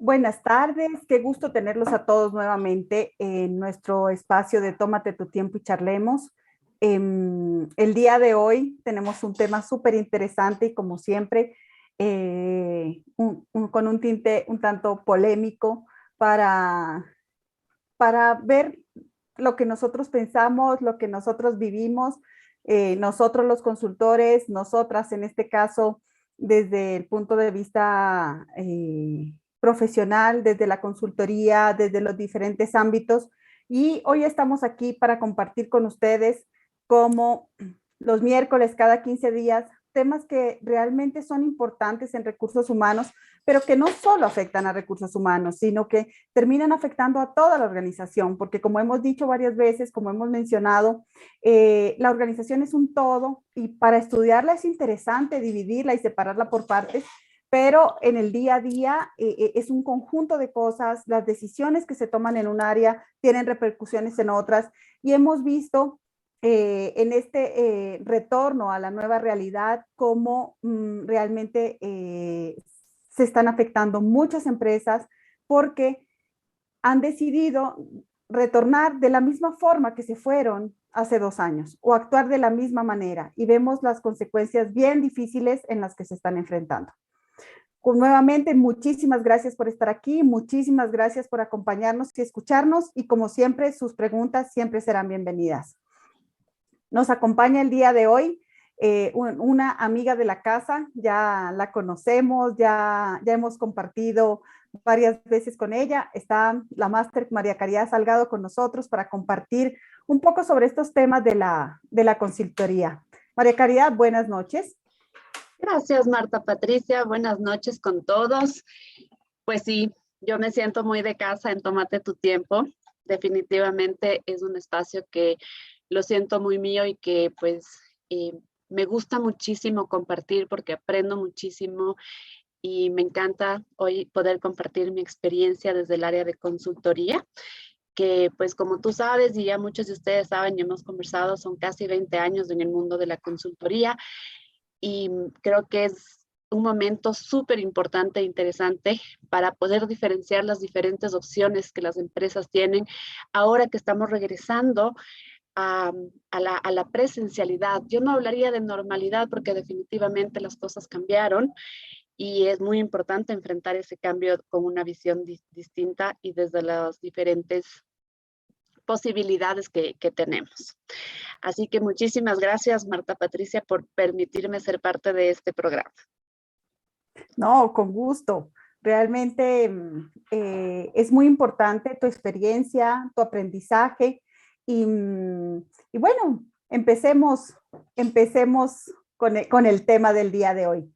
Buenas tardes, qué gusto tenerlos a todos nuevamente en nuestro espacio de Tómate tu tiempo y charlemos. El día de hoy tenemos un tema súper interesante y como siempre, con un tinte un tanto polémico para, para ver lo que nosotros pensamos, lo que nosotros vivimos, nosotros los consultores, nosotras en este caso, desde el punto de vista profesional, desde la consultoría, desde los diferentes ámbitos. Y hoy estamos aquí para compartir con ustedes como los miércoles cada 15 días, temas que realmente son importantes en recursos humanos, pero que no solo afectan a recursos humanos, sino que terminan afectando a toda la organización, porque como hemos dicho varias veces, como hemos mencionado, la organización es un todo y para estudiarla es interesante dividirla y separarla por partes, pero en el día a día es un conjunto de cosas, las decisiones que se toman en un área tienen repercusiones en otras y hemos visto en este retorno a la nueva realidad cómo realmente se están afectando muchas empresas porque han decidido retornar de la misma forma que se fueron hace 2 años o actuar de la misma manera y vemos las consecuencias bien difíciles en las que se están enfrentando. Nuevamente, muchísimas gracias por estar aquí, muchísimas gracias por acompañarnos y escucharnos y como siempre, sus preguntas siempre serán bienvenidas. Nos acompaña el día de hoy una amiga de la casa, ya la conocemos, ya hemos compartido varias veces con ella. Está la máster María Caridad Salgado con nosotros para compartir un poco sobre estos temas de la consultoría. María Caridad, buenas noches. Gracias, Marta Patricia. Buenas noches con todos. Pues sí, yo me siento muy de casa en Tómate tu tiempo. Definitivamente es un espacio que lo siento muy mío y que pues me gusta muchísimo compartir porque aprendo muchísimo y me encanta hoy poder compartir mi experiencia desde el área de consultoría, que pues como tú sabes y ya muchos de ustedes saben y hemos conversado, son casi 20 años en el mundo de la consultoría y creo que es un momento súper importante e interesante para poder diferenciar las diferentes opciones que las empresas tienen ahora que estamos regresando a la presencialidad. Yo no hablaría de normalidad porque definitivamente las cosas cambiaron y es muy importante enfrentar ese cambio con una visión distinta y desde las diferentes posibilidades que tenemos. Así que muchísimas gracias, Marta Patricia, por permitirme ser parte de este programa. No, con gusto. Realmente es muy importante tu experiencia, tu aprendizaje y bueno, empecemos con el tema del día de hoy.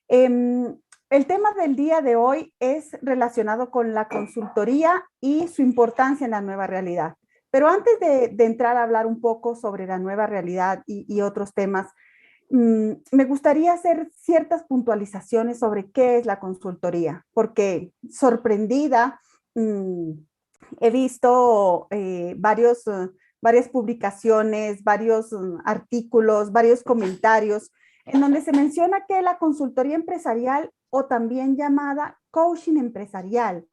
El tema del día de hoy es relacionado con la consultoría y su importancia en la nueva realidad. Pero antes de entrar a hablar un poco sobre la nueva realidad y otros temas, me gustaría hacer ciertas puntualizaciones sobre qué es la consultoría, porque sorprendida, he visto varias publicaciones, varios artículos, varios comentarios en donde se menciona que la consultoría empresarial o también llamada coaching empresarial.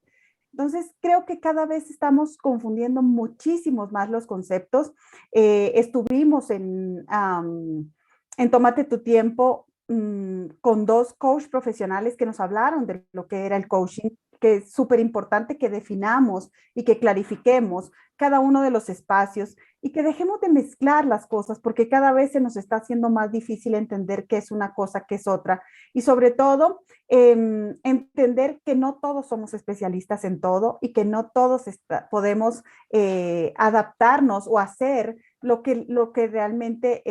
Entonces, creo que cada vez estamos confundiendo muchísimos más los conceptos. Estuvimos en Tómate tu tiempo con dos coach profesionales que nos hablaron de lo que era el coaching, que es súper importante que definamos y que clarifiquemos cada uno de los espacios y que dejemos de mezclar las cosas porque cada vez se nos está haciendo más difícil entender qué es una cosa, qué es otra y sobre todo entender que no todos somos especialistas en todo y que no todos podemos adaptarnos o hacer lo que realmente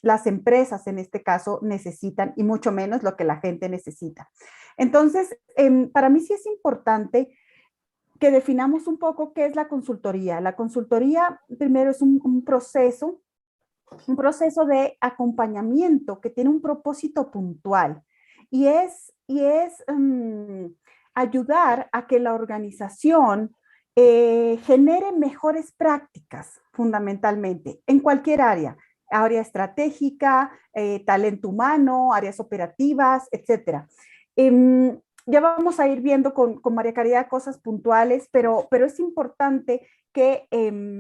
las empresas en este caso necesitan y mucho menos lo que la gente necesita. Entonces, para mí sí es importante que definamos un poco qué es la consultoría. La consultoría primero es un proceso de acompañamiento que tiene un propósito puntual y es ayudar a que la organización genere mejores prácticas fundamentalmente en cualquier área estratégica, talento humano, áreas operativas, etcétera. ya vamos a ir viendo con María Caridad cosas puntuales, pero es importante que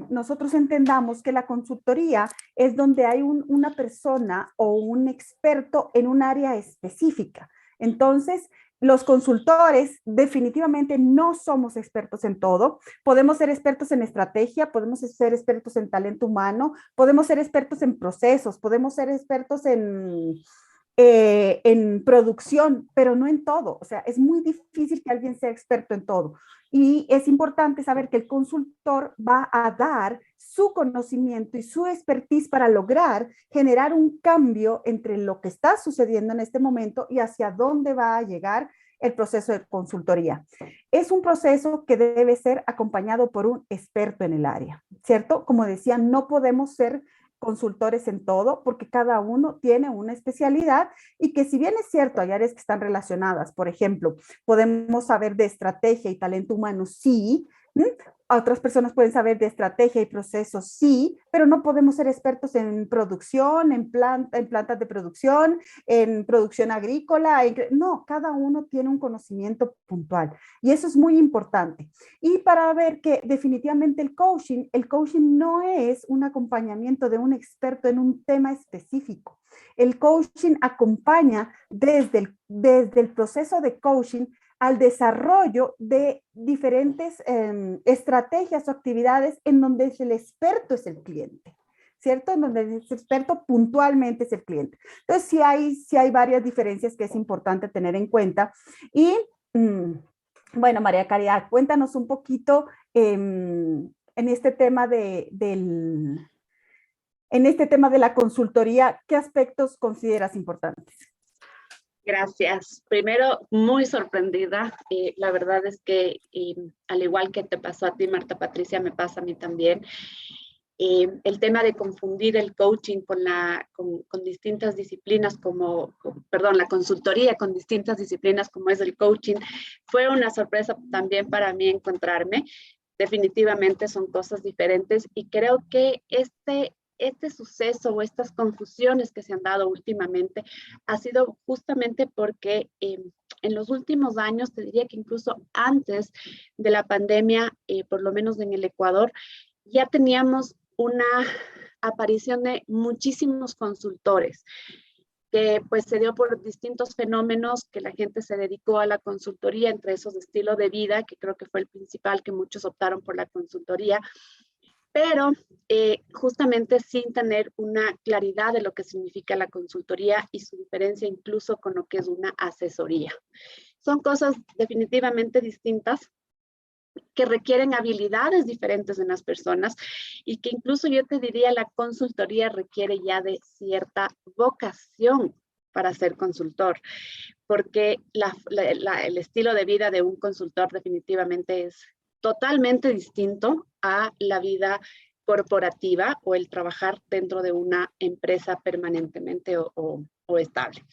nosotros entendamos que la consultoría es donde hay una persona o un experto en un área específica. Entonces, los consultores definitivamente no somos expertos en todo. Podemos ser expertos en estrategia, podemos ser expertos en talento humano, podemos ser expertos en procesos, podemos ser expertos en producción, pero no en todo. O sea, es muy difícil que alguien sea experto en todo. Y es importante saber que el consultor va a dar su conocimiento y su expertise para lograr generar un cambio entre lo que está sucediendo en este momento y hacia dónde va a llegar el proceso de consultoría. Es un proceso que debe ser acompañado por un experto en el área, ¿cierto? Como decía, no podemos ser consultores en todo, porque cada uno tiene una especialidad y que si bien es cierto, hay áreas que están relacionadas, por ejemplo, podemos saber de estrategia y talento humano, sí, otras personas pueden saber de estrategia y procesos, sí, pero no podemos ser expertos en producción, en plantas de producción, en producción agrícola. No, cada uno tiene un conocimiento puntual y eso es muy importante. Y para ver que definitivamente el coaching no es un acompañamiento de un experto en un tema específico. El coaching acompaña desde el proceso de coaching al desarrollo de diferentes estrategias o actividades en donde el experto es el cliente, ¿cierto? En donde el experto puntualmente es el cliente. Entonces, sí hay varias diferencias que es importante tener en cuenta. Y, bueno, María Caridad, cuéntanos un poquito en este tema en este tema de la consultoría, ¿qué aspectos consideras importantes? Gracias. Primero, muy sorprendida. La verdad es que, al igual que te pasó a ti, Marta Patricia, me pasa a mí también. El tema de confundir el coaching con distintas disciplinas perdón, la consultoría con distintas disciplinas como es el coaching, fue una sorpresa también para mí encontrarme. Definitivamente son cosas diferentes y creo que este suceso o estas confusiones que se han dado últimamente ha sido justamente porque en los últimos años, te diría que incluso antes de la pandemia, por lo menos en el Ecuador, ya teníamos una aparición de muchísimos consultores que pues se dio por distintos fenómenos que la gente se dedicó a la consultoría, entre esos de estilo de vida, que creo que fue el principal, que muchos optaron por la consultoría, pero justamente sin tener una claridad de lo que significa la consultoría y su diferencia incluso con lo que es una asesoría. Son cosas definitivamente distintas que requieren habilidades diferentes en las personas y que incluso yo te diría la consultoría requiere ya de cierta vocación para ser consultor, porque el estilo de vida de un consultor definitivamente es totalmente distinto a la vida corporativa o el trabajar dentro de una empresa permanentemente o estable.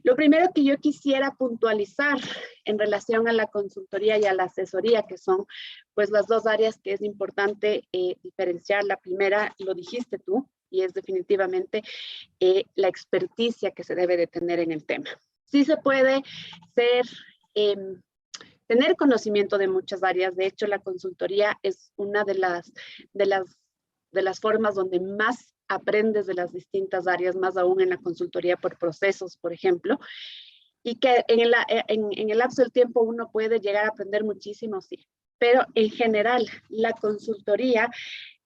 Lo primero que yo quisiera puntualizar en relación a la consultoría y a la asesoría, que son pues las dos áreas que es importante diferenciar. La primera, lo dijiste tú, y es definitivamente la experticia que se debe de tener en el tema. Sí se puede tener conocimiento de muchas áreas. De hecho, la consultoría es una de las formas donde más aprendes de las distintas áreas, más aún en la consultoría por procesos, por ejemplo, y que en el lapso del tiempo uno puede llegar a aprender muchísimo, sí. Pero en general, la consultoría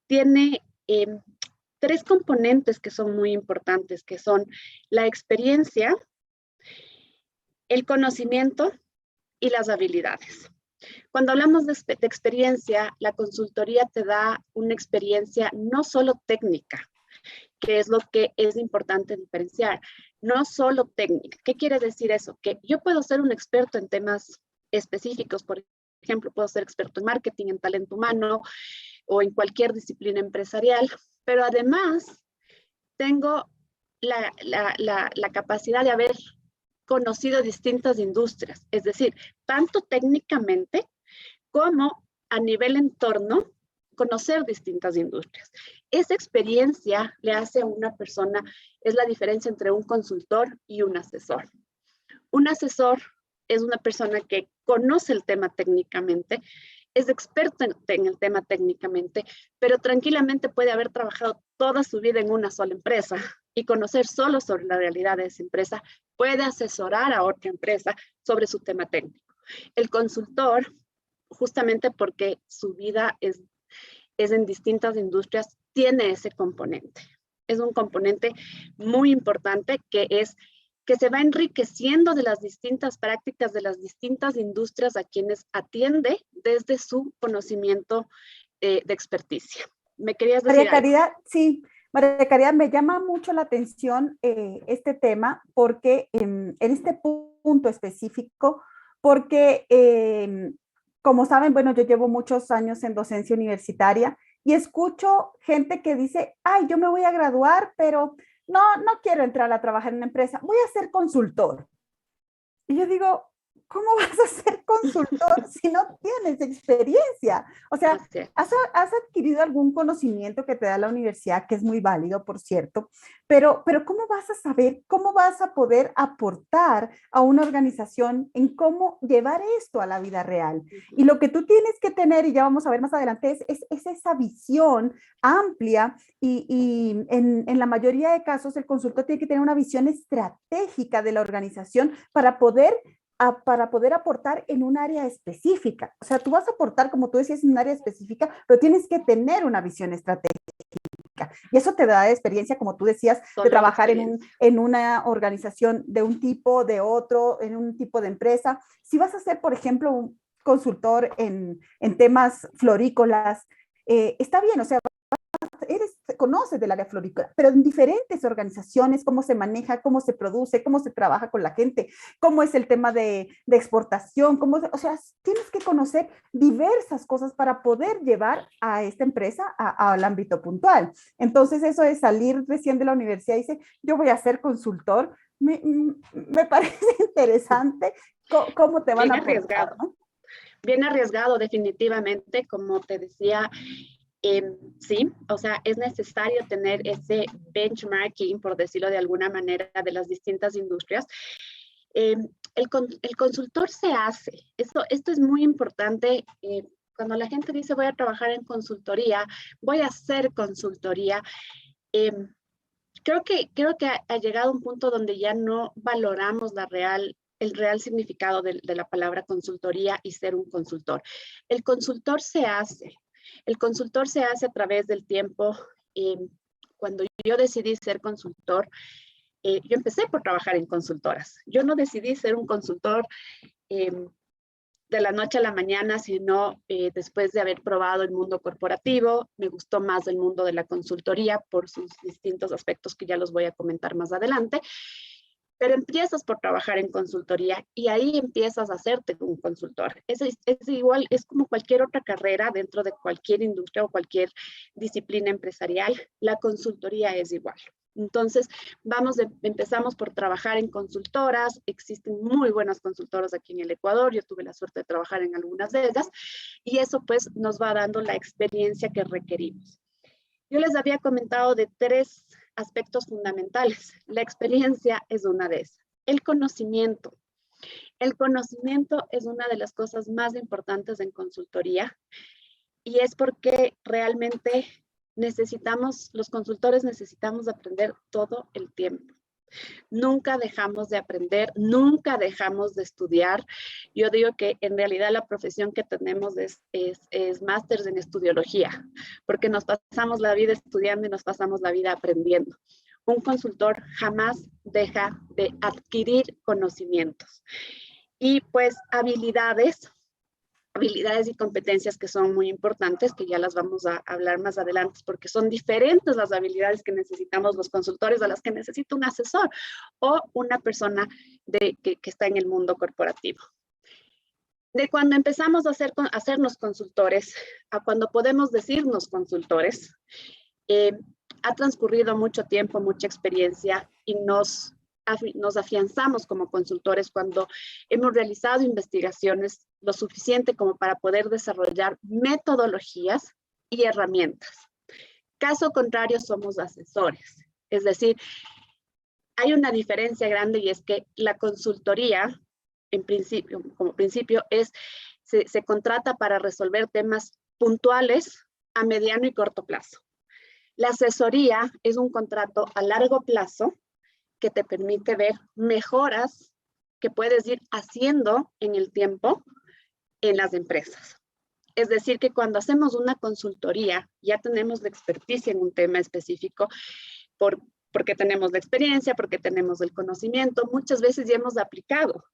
tiene tres componentes que son muy importantes, que son la experiencia, el conocimiento y las habilidades. Cuando hablamos de experiencia, la consultoría te da una experiencia no solo técnica, que es lo que es importante diferenciar, no solo técnica. ¿Qué quiere decir eso? Que yo puedo ser un experto en temas específicos, por ejemplo, puedo ser experto en marketing, en talento humano o en cualquier disciplina empresarial, pero además tengo la capacidad de haber conocido distintas industrias, es decir, tanto técnicamente como a nivel entorno, conocer distintas industrias. Esa experiencia le hace a una persona, es la diferencia entre un consultor y un asesor. Un asesor es una persona que conoce el tema técnicamente, es experto en el tema técnicamente, pero tranquilamente puede haber trabajado toda su vida en una sola empresa y conocer solo sobre la realidad de esa empresa, puede asesorar a otra empresa sobre su tema técnico. El consultor, justamente porque su vida es en distintas industrias, tiene ese componente. Es un componente muy importante que se va enriqueciendo de las distintas prácticas de las distintas industrias a quienes atiende desde su conocimiento de experticia. ¿Me querías decir María Caridad, algo? Sí, María Caridad, me llama mucho la atención este tema porque en este punto específico, porque como saben, bueno, yo llevo muchos años en docencia universitaria y escucho gente que dice, ay, yo me voy a graduar, pero no quiero entrar a trabajar en una empresa, voy a ser consultor. Y yo digo, ¿cómo vas a ser consultor si no tienes experiencia? O sea, has adquirido algún conocimiento que te da la universidad, que es muy válido, por cierto, pero ¿cómo vas a saber, cómo vas a poder aportar a una organización en cómo llevar esto a la vida real? Y lo que tú tienes que tener, y ya vamos a ver más adelante, es esa visión amplia y en la mayoría de casos el consultor tiene que tener una visión estratégica de la organización para poder aportar en un área específica. O sea, tú vas a aportar, como tú decías, en un área específica, pero tienes que tener una visión estratégica. Y eso te da experiencia, como tú decías, de trabajar en una organización de un tipo, de otro, en un tipo de empresa. Si vas a ser, por ejemplo, un consultor en temas florícolas, está bien, o sea, conoces del área florícola, pero en diferentes organizaciones, cómo se maneja, cómo se produce, cómo se trabaja con la gente, cómo es el tema de exportación, o sea, tienes que conocer diversas cosas para poder llevar a esta empresa al ámbito puntual. Entonces, eso de salir recién de la universidad y dice, yo voy a ser consultor, me parece interesante cómo te van a aportar, ¿no? Bien arriesgado, definitivamente, como te decía. Sí, o sea, es necesario tener ese benchmarking, por decirlo de alguna manera, de las distintas industrias. El consultor se hace. Esto es muy importante. Cuando la gente dice voy a trabajar en consultoría, voy a hacer consultoría, creo que ha llegado un punto donde ya no valoramos el real significado de la palabra consultoría y ser un consultor. El consultor se hace. El consultor se hace a través del tiempo. Cuando yo decidí ser consultor, yo empecé por trabajar en consultoras. Yo no decidí ser un consultor de la noche a la mañana, sino después de haber probado el mundo corporativo. Me gustó más el mundo de la consultoría por sus distintos aspectos que ya los voy a comentar más adelante. Pero empiezas por trabajar en consultoría y ahí empiezas a hacerte un consultor. Es igual, es como cualquier otra carrera dentro de cualquier industria o cualquier disciplina empresarial. La consultoría es igual. Entonces, empezamos por trabajar en consultoras. Existen muy buenas consultoras aquí en el Ecuador. Yo tuve la suerte de trabajar en algunas de ellas y eso pues nos va dando la experiencia que requerimos. Yo les había comentado de 3 aspectos fundamentales. La experiencia es una de esas. El conocimiento. El conocimiento es una de las cosas más importantes en consultoría y es porque realmente los consultores necesitamos aprender todo el tiempo. Nunca dejamos de aprender, nunca dejamos de estudiar. Yo digo que en realidad la profesión que tenemos es másters en estudiología, porque nos pasamos la vida estudiando y nos pasamos la vida aprendiendo. Un consultor jamás deja de adquirir conocimientos. Y pues habilidades y competencias que son muy importantes, que ya las vamos a hablar más adelante, porque son diferentes las habilidades que necesitamos los consultores a las que necesita un asesor o una persona que está en el mundo corporativo. De cuando empezamos a hacernos consultores a cuando podemos decirnos consultores, ha transcurrido mucho tiempo, mucha experiencia y nos afianzamos como consultores cuando hemos realizado investigaciones lo suficiente como para poder desarrollar metodologías y herramientas. Caso contrario, somos asesores. Es decir, hay una diferencia grande y es que la consultoría como principio se contrata para resolver temas puntuales a mediano y corto plazo. La asesoría es un contrato a largo plazo que te permite ver mejoras que puedes ir haciendo en el tiempo en las empresas. Es decir, que cuando hacemos una consultoría, ya tenemos la experticia en un tema específico, porque tenemos la experiencia, porque tenemos el conocimiento, muchas veces ya hemos aplicado.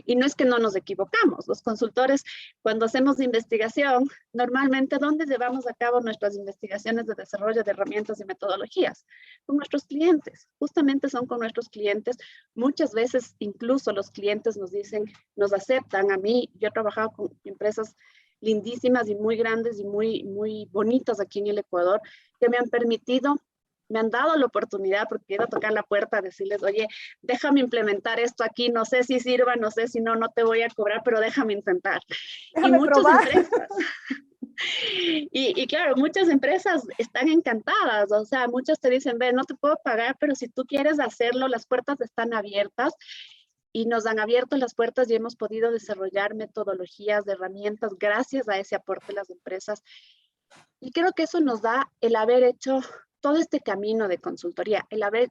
Y no es que no nos equivocamos. Los consultores, cuando hacemos investigación, normalmente, ¿dónde llevamos a cabo nuestras investigaciones de desarrollo de herramientas y metodologías? Con nuestros clientes. Justamente son con nuestros clientes. Muchas veces, incluso los clientes nos dicen, nos aceptan. A mí, yo he trabajado con empresas lindísimas y muy grandes y muy, muy bonitas aquí en el Ecuador, que me han dado la oportunidad, porque quiero tocar la puerta, decirles, oye, déjame implementar esto aquí, no sé si sirva, no sé si no, no te voy a cobrar, pero déjame intentar. Déjame y muchas probar. empresas, y claro, muchas empresas están encantadas, o sea, muchas te dicen, ve, no te puedo pagar, pero si tú quieres hacerlo, las puertas están abiertas, y nos han abierto las puertas y hemos podido desarrollar metodologías, de herramientas, gracias a ese aporte de las empresas. Y creo que eso nos da el haber hecho todo este camino de consultoría, el haber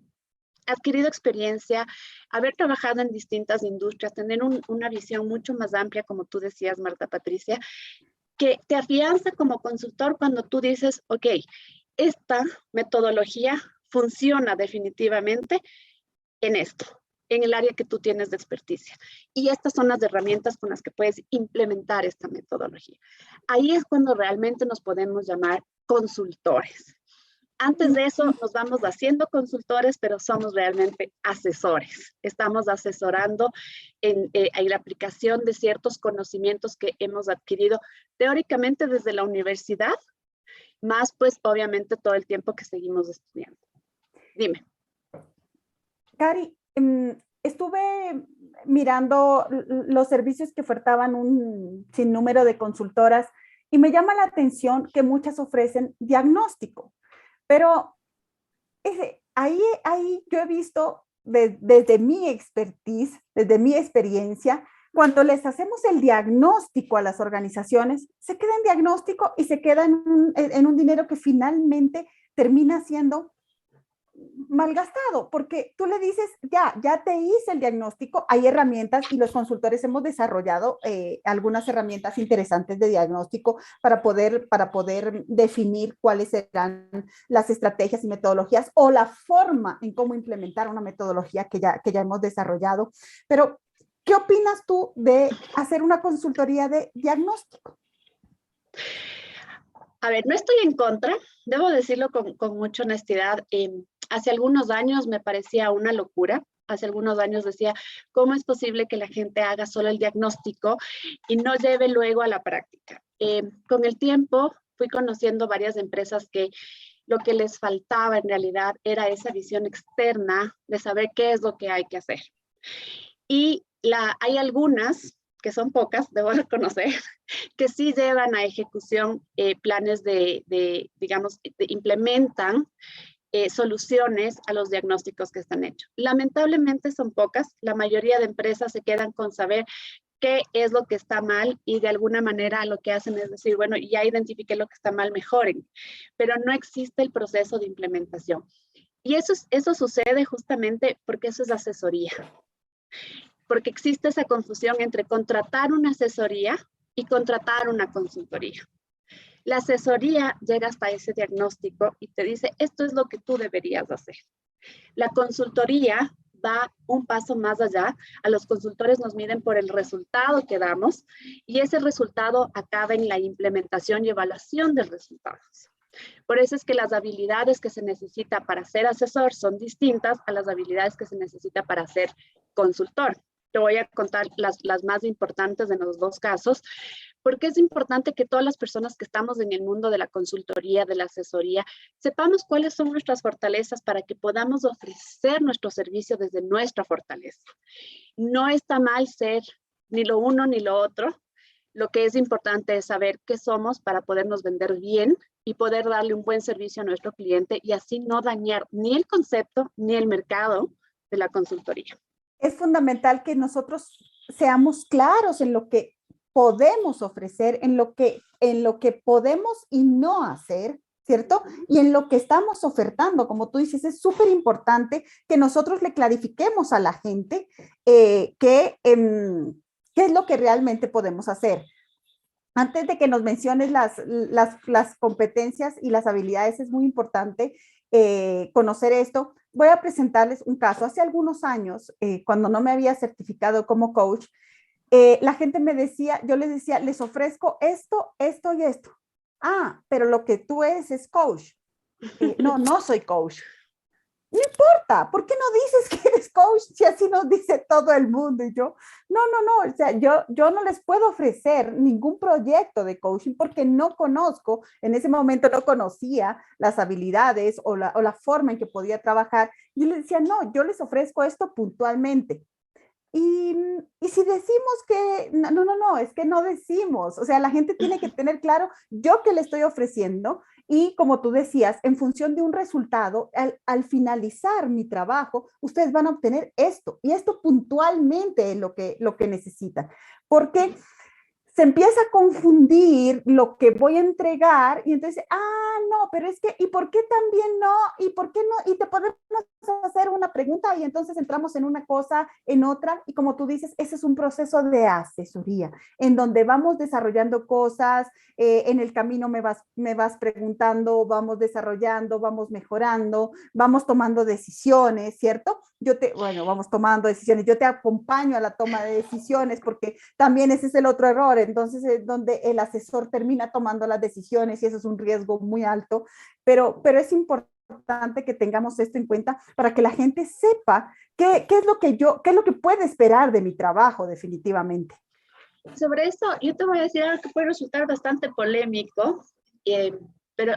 adquirido experiencia, haber trabajado en distintas industrias, tener una visión mucho más amplia, como tú decías, Marta Patricia, que te afianza como consultor cuando tú dices, ok, esta metodología funciona definitivamente en esto, en el área que tú tienes de experticia. Y estas son las herramientas con las que puedes implementar esta metodología. Ahí es cuando realmente nos podemos llamar consultores. Antes de eso nos vamos haciendo consultores, pero somos realmente asesores. Estamos asesorando en la aplicación de ciertos conocimientos que hemos adquirido teóricamente desde la universidad, más pues obviamente todo el tiempo que seguimos estudiando. Dime. Cari, estuve mirando los servicios que ofertaban un sinnúmero de consultoras y me llama la atención que muchas ofrecen diagnóstico. Pero ahí yo he visto desde mi expertise, desde mi experiencia, cuando les hacemos el diagnóstico a las organizaciones, se queda en diagnóstico y se queda en un dinero que finalmente termina siendo malgastado, porque tú le dices, ya te hice el diagnóstico, hay herramientas y los consultores hemos desarrollado algunas herramientas interesantes de diagnóstico para poder definir cuáles serán las estrategias y metodologías o la forma en cómo implementar una metodología que ya hemos desarrollado. Pero, ¿qué opinas tú de hacer una consultoría de diagnóstico? A ver, no estoy en contra, debo decirlo con mucha honestidad. Hace algunos años me parecía una locura. Hace algunos años decía, ¿cómo es posible que la gente haga solo el diagnóstico y no lleve luego a la práctica? Con el tiempo fui conociendo varias empresas que lo que les faltaba en realidad era esa visión externa de saber qué es lo que hay que hacer. Y hay algunas, que son pocas, debo reconocer, que sí llevan a ejecución planes digamos, implementan soluciones a los diagnósticos que están hechos. Lamentablemente son pocas, la mayoría de empresas se quedan con saber qué es lo que está mal y de alguna manera lo que hacen es decir, bueno, ya identifiqué lo que está mal, mejoren, pero no existe el proceso de implementación. Y eso sucede justamente porque eso es asesoría, porque existe esa confusión entre contratar una asesoría y contratar una consultoría. La asesoría llega hasta ese diagnóstico y te dice, esto es lo que tú deberías hacer. La consultoría va un paso más allá. A los consultores nos miden por el resultado que damos y ese resultado acaba en la implementación y evaluación de resultados. Por eso es que las habilidades que se necesita para ser asesor son distintas a las habilidades que se necesita para ser consultor. Te voy a contar las más importantes de los dos casos, porque es importante que todas las personas que estamos en el mundo de la consultoría, de la asesoría, sepamos cuáles son nuestras fortalezas para que podamos ofrecer nuestro servicio desde nuestra fortaleza. No está mal ser ni lo uno ni lo otro. Lo que es importante es saber qué somos para podernos vender bien y poder darle un buen servicio a nuestro cliente y así no dañar ni el concepto ni el mercado de la consultoría. Es fundamental que nosotros seamos claros en lo que podemos ofrecer, en lo que podemos y no hacer, ¿cierto? Y en lo que estamos ofertando, como tú dices, es súper importante que nosotros le clarifiquemos a la gente qué es lo que realmente podemos hacer. Antes de que nos menciones las competencias y las habilidades, es muy importante conocer esto. Voy a presentarles un caso. Hace algunos años, cuando no me había certificado como coach, la gente me decía, yo les decía, les ofrezco esto, esto y esto. Ah, pero lo que tú eres es coach. No, no soy coach. No importa, ¿por qué no dices que eres coach si así nos dice todo el mundo? Y yo, no, o sea, yo no les puedo ofrecer ningún proyecto de coaching porque no conozco, en ese momento no conocía las habilidades o la forma en que podía trabajar. Y les decía, no, yo les ofrezco esto puntualmente. Y si decimos que, no, es que no decimos, o sea, la gente tiene que tener claro yo qué le estoy ofreciendo y como tú decías, en función de un resultado, al finalizar mi trabajo, ustedes van a obtener esto y esto puntualmente es lo que necesitan. Porque se empieza a confundir lo que voy a entregar y entonces, no, pero es que, ¿y por qué también no? ¿Y por qué no? Y te podemos hacer una pregunta y entonces entramos en una cosa, en otra, y como tú dices, ese es un proceso de asesoría, en donde vamos desarrollando cosas, en el camino me vas preguntando, vamos desarrollando, vamos mejorando, vamos tomando decisiones, ¿cierto? Bueno, vamos tomando decisiones, yo te acompaño a la toma de decisiones porque también ese es el otro error, entonces es donde el asesor termina tomando las decisiones y eso es un riesgo muy alto, pero es importante que tengamos esto en cuenta para que la gente sepa qué es lo qué es lo que puede esperar de mi trabajo definitivamente. Sobre eso, yo te voy a decir algo que puede resultar bastante polémico, pero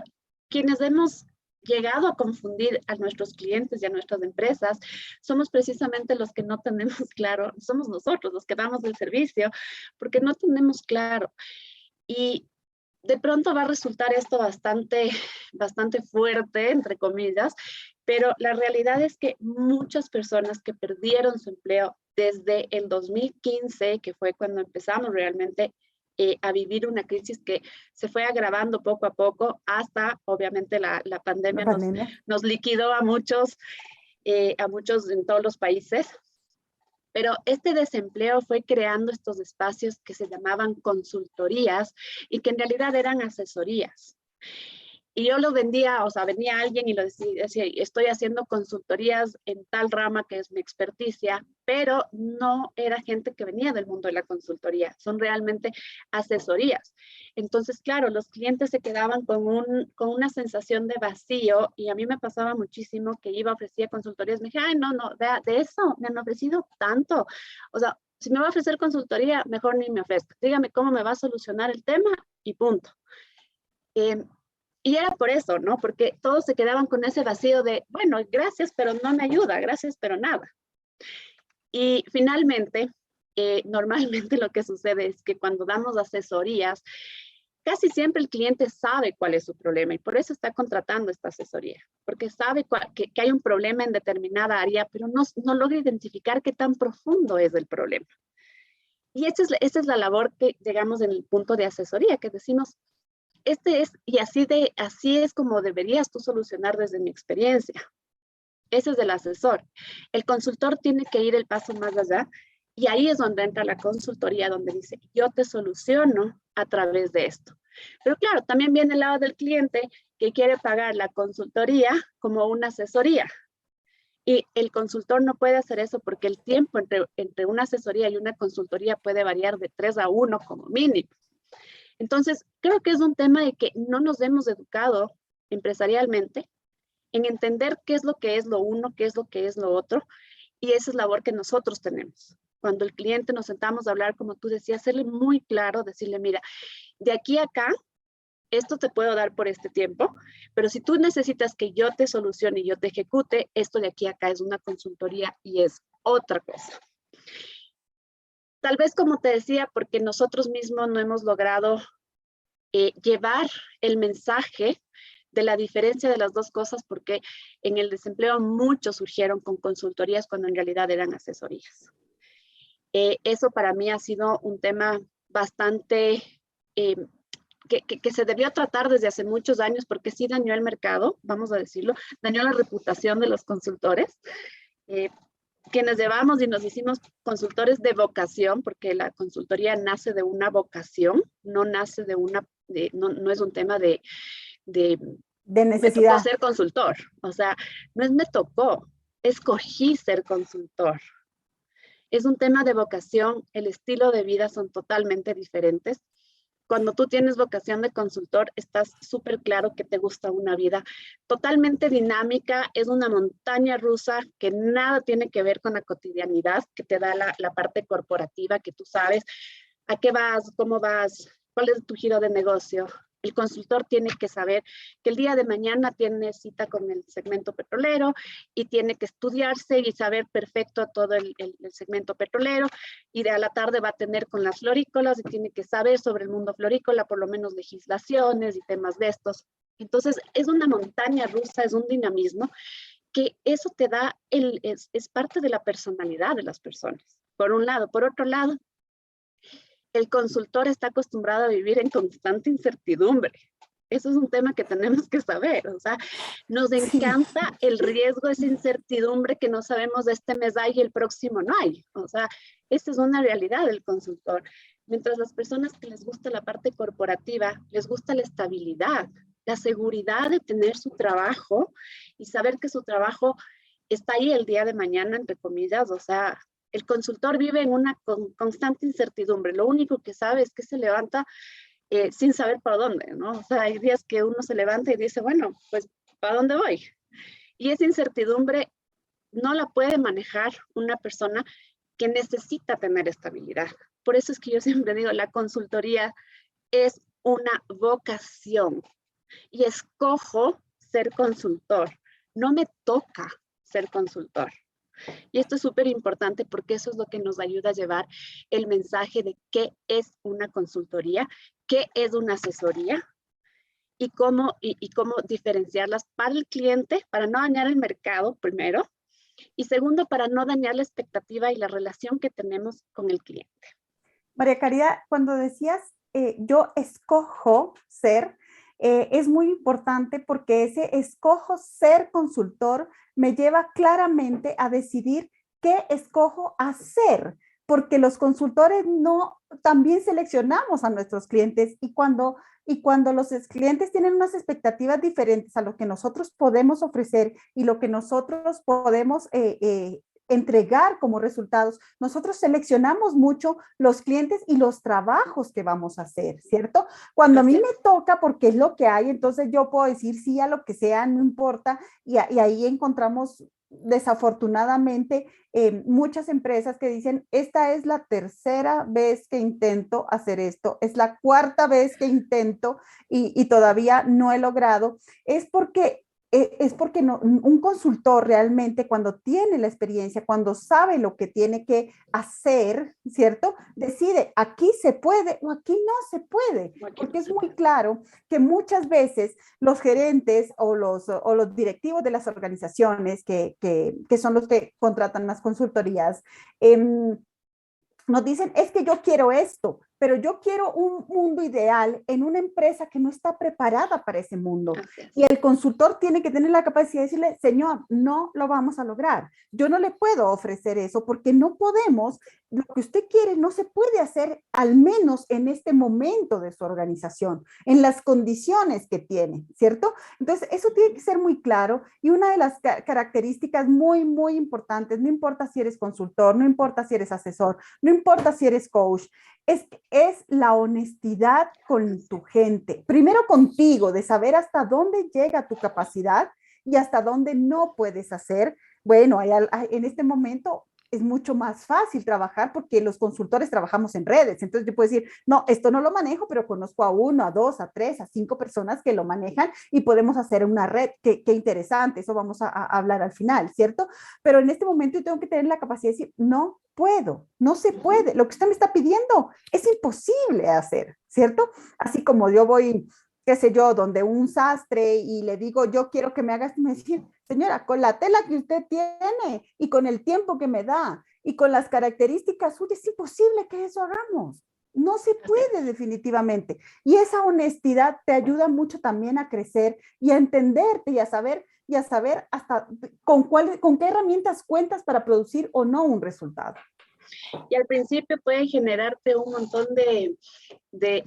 quienes hemos llegado a confundir a nuestros clientes y a nuestras empresas, somos precisamente los que no tenemos claro, somos nosotros los que damos el servicio, porque no tenemos claro. Y de pronto va a resultar esto bastante fuerte, entre comillas, pero la realidad es que muchas personas que perdieron su empleo desde el 2015, que fue cuando empezamos realmente a vivir una crisis que se fue agravando poco a poco hasta, obviamente, la pandemia, La pandemia. nos liquidó a muchos en todos los países. Pero este desempleo fue creando estos espacios que se llamaban consultorías y que en realidad eran asesorías. Y yo lo vendía, o sea, venía alguien y lo decía, estoy haciendo consultorías en tal rama que es mi experticia, pero no era gente que venía del mundo de la consultoría, son realmente asesorías. Entonces, claro, los clientes se quedaban con una sensación de vacío y a mí me pasaba muchísimo que iba, ofrecía consultorías, me dije, ay, no, de eso me han ofrecido tanto. O sea, si me va a ofrecer consultoría, mejor ni me ofrezca. Dígame cómo me va a solucionar el tema y punto. Y era por eso, ¿no? Porque todos se quedaban con ese vacío de, bueno, gracias, pero no me ayuda, gracias, pero nada. Y finalmente, normalmente lo que sucede es que cuando damos asesorías, casi siempre el cliente sabe cuál es su problema y por eso está contratando esta asesoría, porque sabe que hay un problema en determinada área, pero no logra identificar qué tan profundo es el problema. Y esa es la labor que llegamos en el punto de asesoría, que decimos, así es como deberías tú solucionar desde mi experiencia. Ese es el asesor. El consultor tiene que ir el paso más allá y ahí es donde entra la consultoría, donde dice, yo te soluciono a través de esto. Pero claro, también viene el lado del cliente que quiere pagar la consultoría como una asesoría. Y el consultor no puede hacer eso porque el tiempo entre una asesoría y una consultoría puede variar de 3 a 1 como mínimo. Entonces, creo que es un tema de que no nos hemos educado empresarialmente en entender qué es lo uno, qué es lo que es lo otro, y esa es la labor que nosotros tenemos. Cuando el cliente nos sentamos a hablar, como tú decías, hacerle muy claro, decirle, mira, de aquí a acá, esto te puedo dar por este tiempo, pero si tú necesitas que yo te solucione y yo te ejecute, esto de aquí a acá es una consultoría y es otra cosa. Tal vez, como te decía, porque nosotros mismos no hemos logrado llevar el mensaje de la diferencia de las dos cosas, porque en el desempleo muchos surgieron con consultorías cuando en realidad eran asesorías. Eso para mí ha sido un tema bastante eh, que se debió tratar desde hace muchos años porque sí dañó el mercado, vamos a decirlo, dañó la reputación de los consultores. Eh, Quienes llevamos y nos hicimos consultores de vocación, porque la consultoría nace de una vocación, no nace de una, no es un tema de De me tocó necesidad. ser consultor, o sea, no es me tocó, escogí ser consultor. Es un tema de vocación, el estilo de vida son totalmente diferentes. Cuando tú tienes vocación de consultor, estás súper claro que te gusta una vida totalmente dinámica, es una montaña rusa que nada tiene que ver con la cotidianidad, que te da la parte corporativa, que tú sabes a qué vas, cómo vas, cuál es tu giro de negocio. El consultor tiene que saber que el día de mañana tiene cita con el segmento petrolero y tiene que estudiarse y saber perfecto todo el segmento petrolero y de a la tarde va a tener con las florícolas y tiene que saber sobre el mundo florícola, por lo menos legislaciones y temas de estos. Entonces, es una montaña rusa, es un dinamismo que eso te da, es parte de la personalidad de las personas, por un lado. Por otro lado, el consultor está acostumbrado a vivir en constante incertidumbre. Eso es un tema que tenemos que saber. O sea, nos Sí. encanta el riesgo, esa incertidumbre que no sabemos de este mes hay y el próximo no hay. O sea, esa es una realidad del consultor. Mientras las personas que les gusta la parte corporativa, les gusta la estabilidad, la seguridad de tener su trabajo y saber que su trabajo está ahí el día de mañana, entre comillas. O sea, el consultor vive en una constante incertidumbre. Lo único que sabe es que se levanta sin saber para dónde, ¿no? O sea, hay días que uno se levanta y dice, bueno, pues, ¿para dónde voy? Y esa incertidumbre no la puede manejar una persona que necesita tener estabilidad. Por eso es que yo siempre digo, la consultoría es una vocación y escojo ser consultor. No me toca ser consultor. Y esto es súper importante porque eso es lo que nos ayuda a llevar el mensaje de qué es una consultoría, qué es una asesoría y cómo diferenciarlas para el cliente, para no dañar el mercado primero, y segundo, para no dañar la expectativa y la relación que tenemos con el cliente. María Caridad, cuando decías yo escojo ser, es muy importante porque ese escojo ser consultor me lleva claramente a decidir qué escojo hacer, porque los consultores no, también seleccionamos a nuestros clientes y cuando los clientes tienen unas expectativas diferentes a lo que nosotros podemos ofrecer y lo que nosotros podemos entregar como resultados, nosotros seleccionamos mucho los clientes y los trabajos que vamos a hacer, ¿cierto? Cuando a mí Así me es. toca, porque es lo que hay, entonces yo puedo decir sí a lo que sea, no importa, y ahí encontramos desafortunadamente muchas empresas que dicen, esta es la tercera vez que intento hacer esto, es la cuarta vez que intento y todavía no he logrado, es porque no, un consultor realmente cuando tiene la experiencia, cuando sabe lo que tiene que hacer, ¿cierto? Decide, aquí se puede o aquí no se puede, Aquí no porque es se muy puede. claro que muchas veces los gerentes o los directivos de las organizaciones que son los que contratan las consultorías, nos dicen, es que yo quiero esto, pero yo quiero un mundo ideal en una empresa que no está preparada para ese mundo. Así es. Y el consultor tiene que tener la capacidad de decirle, señor, no lo vamos a lograr. Yo no le puedo ofrecer eso porque no podemos, lo que usted quiere no se puede hacer al menos en este momento de su organización, en las condiciones que tiene, ¿cierto? Entonces, eso tiene que ser muy claro y una de las características muy, muy importantes, no importa si eres consultor, no importa si eres asesor, no importa si eres coach, es la honestidad con Así tu es. gente. Primero contigo, de saber hasta dónde llega tu capacidad y hasta dónde no puedes hacer. Bueno, en este momento es mucho más fácil trabajar porque los consultores trabajamos en redes. Entonces yo puedo decir, no, esto no lo manejo, pero conozco a uno, a dos, a tres, a cinco personas que lo manejan y podemos hacer una red. Qué interesante, eso vamos a hablar al final, ¿cierto? Pero en este momento yo tengo que tener la capacidad de decir, no puedo, no se puede. Lo que usted me está pidiendo es imposible hacer, ¿cierto? Así como yo voy, qué sé yo, donde un sastre y le digo, yo quiero que me hagas, me dice, señora, con la tela que usted tiene y con el tiempo que me da y con las características, uy, es imposible que eso hagamos. No se puede definitivamente. Y esa honestidad te ayuda mucho también a crecer y a entenderte y a saber hasta con qué herramientas cuentas para producir o no un resultado. Y al principio puede generarte un montón de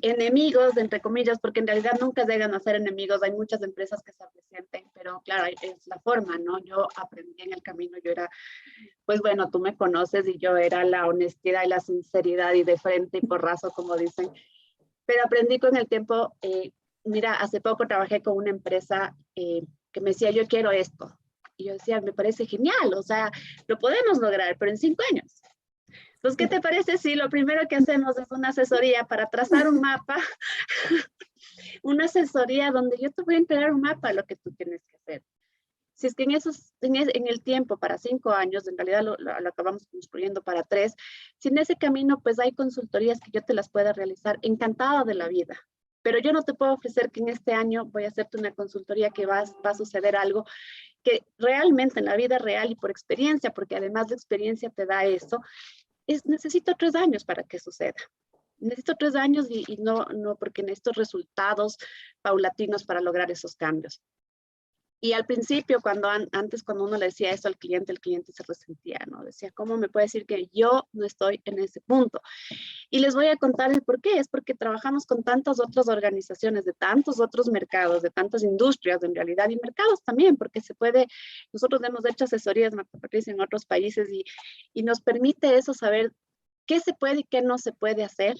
enemigos, entre comillas, porque en realidad nunca llegan a ser enemigos. Hay muchas empresas que se resienten, pero claro, es la forma, ¿no? Yo aprendí en el camino, yo era, pues bueno, tú me conoces y yo era la honestidad y la sinceridad y de frente y porrazo, como dicen. Pero aprendí con el tiempo, mira, hace poco trabajé con una empresa que me decía, yo quiero esto. Y yo decía, me parece genial, o sea, lo podemos lograr, pero en 5 años. Entonces, ¿qué te parece si lo primero que hacemos es una asesoría para trazar un mapa? Una asesoría donde yo te voy a entregar un mapa de lo que tú tienes que hacer. Si es que en el tiempo para 5 años, en realidad lo acabamos construyendo para 3, si en ese camino pues hay consultorías que yo te las pueda realizar, encantada de la vida. Pero yo no te puedo ofrecer que en este año voy a hacerte una consultoría que va a suceder algo que realmente en la vida real y por experiencia, porque además la experiencia te da eso, necesito 3 años para que suceda. Necesito 3 años y no porque necesito resultados paulatinos para lograr esos cambios. Y al principio, antes cuando uno le decía eso al cliente, el cliente se resentía, ¿no? Decía, ¿cómo me puede decir que yo no estoy en ese punto? Y les voy a contar el por qué. Es porque trabajamos con tantas otras organizaciones, de tantos otros mercados, de tantas industrias en realidad, y mercados también, porque nosotros hemos hecho asesorías, Marta Patricia, en otros países y nos permite eso, saber qué se puede y qué no se puede hacer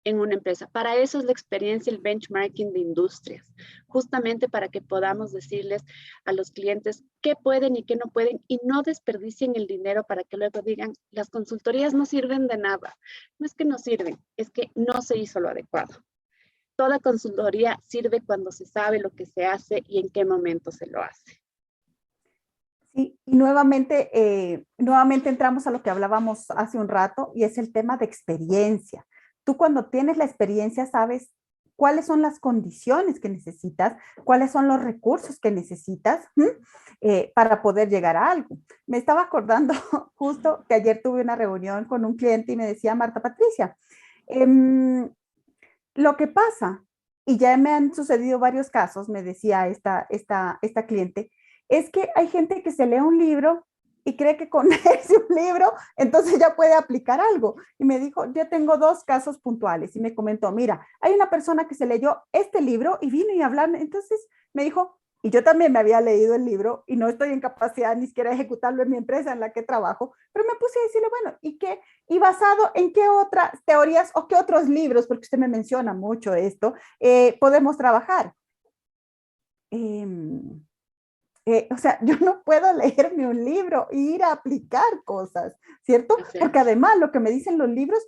en una empresa. Para eso es la experiencia, el benchmarking de industrias, justamente para que podamos decirles a los clientes qué pueden y qué no pueden y no desperdicien el dinero para que luego digan, las consultorías no sirven de nada. No es que no sirven, es que no se hizo lo adecuado. Toda consultoría sirve cuando se sabe lo que se hace y en qué momento se lo hace. Sí, y nuevamente entramos a lo que hablábamos hace un rato y es el tema de experiencia. Tú cuando tienes la experiencia sabes cuáles son las condiciones que necesitas, cuáles son los recursos que necesitas para poder llegar a algo. Me estaba acordando justo que ayer tuve una reunión con un cliente y me decía, Marta Patricia, lo que pasa, y ya me han sucedido varios casos, me decía esta cliente, es que hay gente que se lee un libro y cree que con ese un libro, entonces ya puede aplicar algo. Y me dijo, yo tengo 2 casos puntuales y me comentó, mira, hay una persona que se leyó este libro y vino y hablar, entonces me dijo, y yo también me había leído el libro y no estoy en capacidad ni siquiera de ejecutarlo en mi empresa en la que trabajo, pero me puse a decirle, bueno, ¿y qué? ¿Y basado en qué otras teorías o qué otros libros, porque usted me menciona mucho esto, podemos trabajar? Eh, o sea, yo no puedo leerme un libro e ir a aplicar cosas, ¿cierto? Porque además lo que me dicen los libros,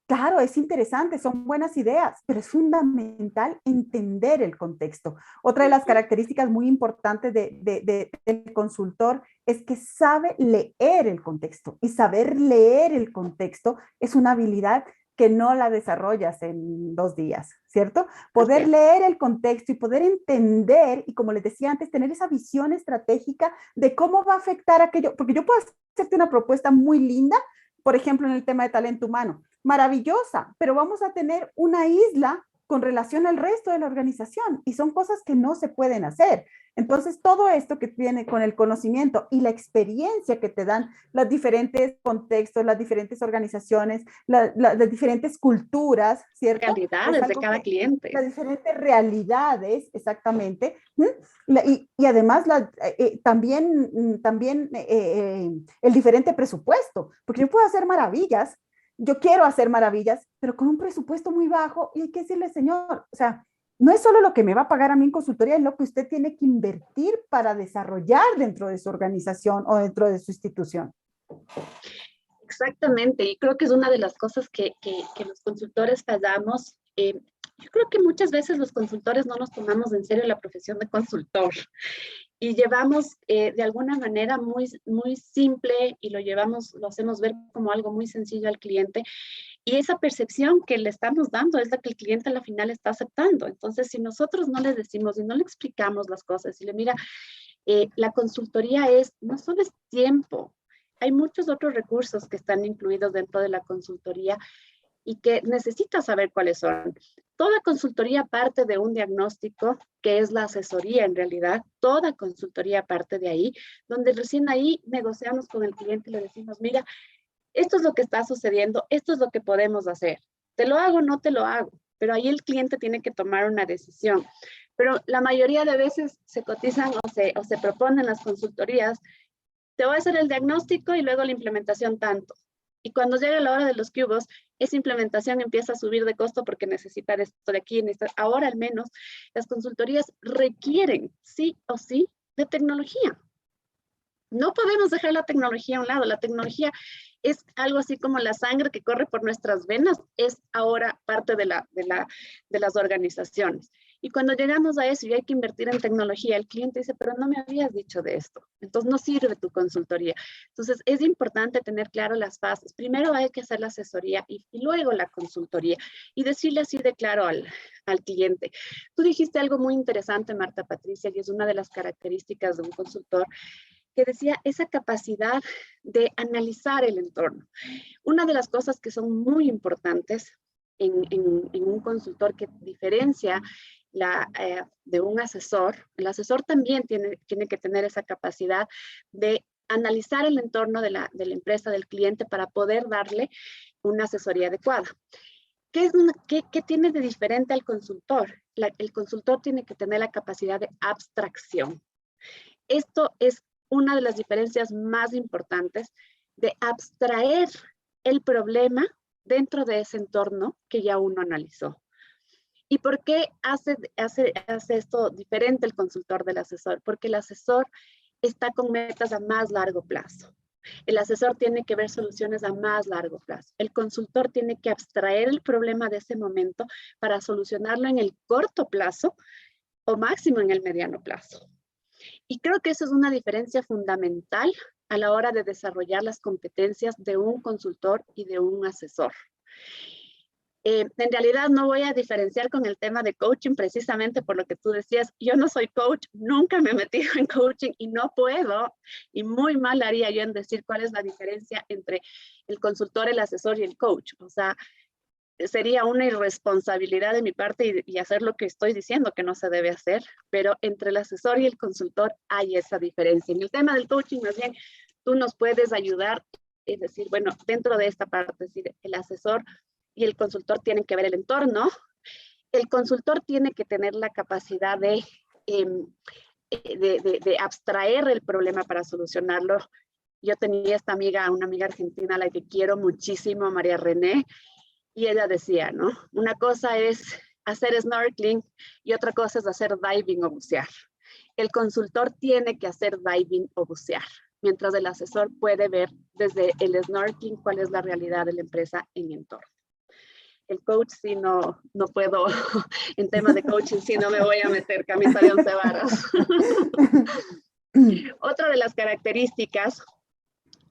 claro, es interesante, son buenas ideas, pero es fundamental entender el contexto. Otra de las características muy importantes del consultor es que sabe leer el contexto y saber leer el contexto es una habilidad que no la desarrollas en 2 días, ¿cierto? Poder leer el contexto y poder entender, y como les decía antes, tener esa visión estratégica de cómo va a afectar aquello, porque yo puedo hacerte una propuesta muy linda, por ejemplo, en el tema de talento humano, maravillosa, pero vamos a tener una isla con relación al resto de la organización y son cosas que no se pueden hacer. Entonces, todo esto que viene con el conocimiento y la experiencia que te dan los diferentes contextos, las diferentes organizaciones, las diferentes culturas, ¿cierto? Realidades de cada cliente. Las diferentes realidades, exactamente. Y además también el diferente presupuesto, porque yo puedo hacer maravillas, yo quiero hacer maravillas, pero con un presupuesto muy bajo y hay que decirle, señor, o sea, no es solo lo que me va a pagar a mí en consultoría, es lo que usted tiene que invertir para desarrollar dentro de su organización o dentro de su institución. Exactamente, y creo que es una de las cosas que los consultores fallamos. Yo creo que muchas veces los consultores no nos tomamos en serio la profesión de consultor y llevamos de alguna manera muy, muy simple y lo hacemos ver como algo muy sencillo al cliente. Y esa percepción que le estamos dando es la que el cliente a la final está aceptando. Entonces, si nosotros no le decimos y no le explicamos las cosas y le mira, la consultoría no solo es tiempo, hay muchos otros recursos que están incluidos dentro de la consultoría y que necesitas saber cuáles son. Toda consultoría parte de un diagnóstico, que es la asesoría en realidad. Toda consultoría parte de ahí, donde recién ahí negociamos con el cliente y le decimos, mira, esto es lo que está sucediendo, esto es lo que podemos hacer. ¿Te lo hago o no te lo hago? Pero ahí el cliente tiene que tomar una decisión. Pero la mayoría de veces se cotizan o se proponen las consultorías, te voy a hacer el diagnóstico y luego la implementación tanto. Y cuando llega la hora de los cubos, esa implementación empieza a subir de costo porque necesitan esto de aquí. Ahora al menos las consultorías requieren sí o sí de tecnología. No podemos dejar la tecnología a un lado. La tecnología es algo así como la sangre que corre por nuestras venas, es ahora parte de las organizaciones. Y cuando llegamos a eso y hay que invertir en tecnología, el cliente dice, pero no me habías dicho de esto. Entonces no sirve tu consultoría. Entonces es importante tener claro las fases. Primero hay que hacer la asesoría y luego la consultoría. Y decirle así de claro al cliente. Tú dijiste algo muy interesante, Marta Patricia, y es una de las características de un consultor, que decía esa capacidad de analizar el entorno. Una de las cosas que son muy importantes en un consultor que diferencia de un asesor, el asesor también tiene que tener esa capacidad de analizar el entorno de la empresa, del cliente, para poder darle una asesoría adecuada. ¿Qué tiene de diferente al consultor? El consultor tiene que tener la capacidad de abstracción. Esto es una de las diferencias más importantes, de abstraer el problema dentro de ese entorno que ya uno analizó. ¿Y por qué hace esto diferente el consultor del asesor? Porque el asesor está con metas a más largo plazo. El asesor tiene que ver soluciones a más largo plazo. El consultor tiene que abstraer el problema de ese momento para solucionarlo en el corto plazo o máximo en el mediano plazo. Y creo que eso es una diferencia fundamental a la hora de desarrollar las competencias de un consultor y de un asesor. En realidad no voy a diferenciar con el tema de coaching precisamente por lo que tú decías. Yo no soy coach, nunca me he metido en coaching y no puedo, y muy mal haría yo en decir cuál es la diferencia entre el consultor, el asesor y el coach. O sea, sería una irresponsabilidad de mi parte y hacer lo que estoy diciendo que no se debe hacer, pero entre el asesor y el consultor hay esa diferencia. En el tema del coaching, más bien, tú nos puedes ayudar, es decir, bueno, dentro de esta parte, es decir, el asesor y el consultor tienen que ver el entorno. El consultor tiene que tener la capacidad de abstraer el problema para solucionarlo. Yo tenía esta amiga, una amiga argentina a la que quiero muchísimo, María René, y ella decía, ¿no? Una cosa es hacer snorkeling y otra cosa es hacer diving o bucear. El consultor tiene que hacer diving o bucear, mientras el asesor puede ver desde el snorkeling cuál es la realidad de la empresa en mi entorno. El coach sí no puedo, en temas de coaching sí no me voy a meter camisa de 11 varas. Otra de las características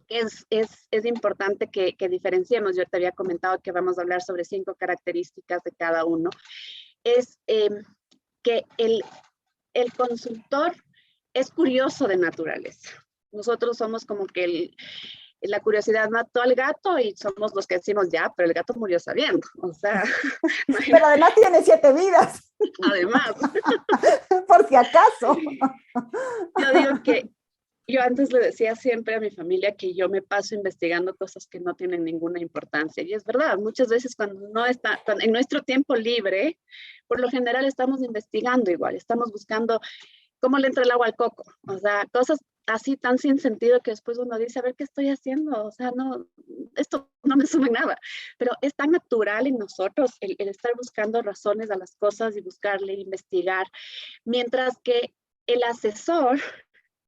es importante que diferenciemos. Yo te había comentado que vamos a hablar sobre 5 características de cada uno. Es que el consultor es curioso de naturaleza. Nosotros somos como que la curiosidad mató al gato y somos los que decimos ya, pero el gato murió sabiendo. O sea, pero además tiene 7 vidas. Además. Por si acaso. Yo digo que yo antes le decía siempre a mi familia que yo me paso investigando cosas que no tienen ninguna importancia. Y es verdad, muchas veces cuando en nuestro tiempo libre, por lo general estamos investigando igual, estamos buscando cómo le entra el agua al coco. O sea, cosas así tan sin sentido que después uno dice, a ver, ¿qué estoy haciendo? O sea, no, esto no me suma nada. Pero es tan natural en nosotros el estar buscando razones a las cosas y buscarle, investigar. Mientras que el asesor,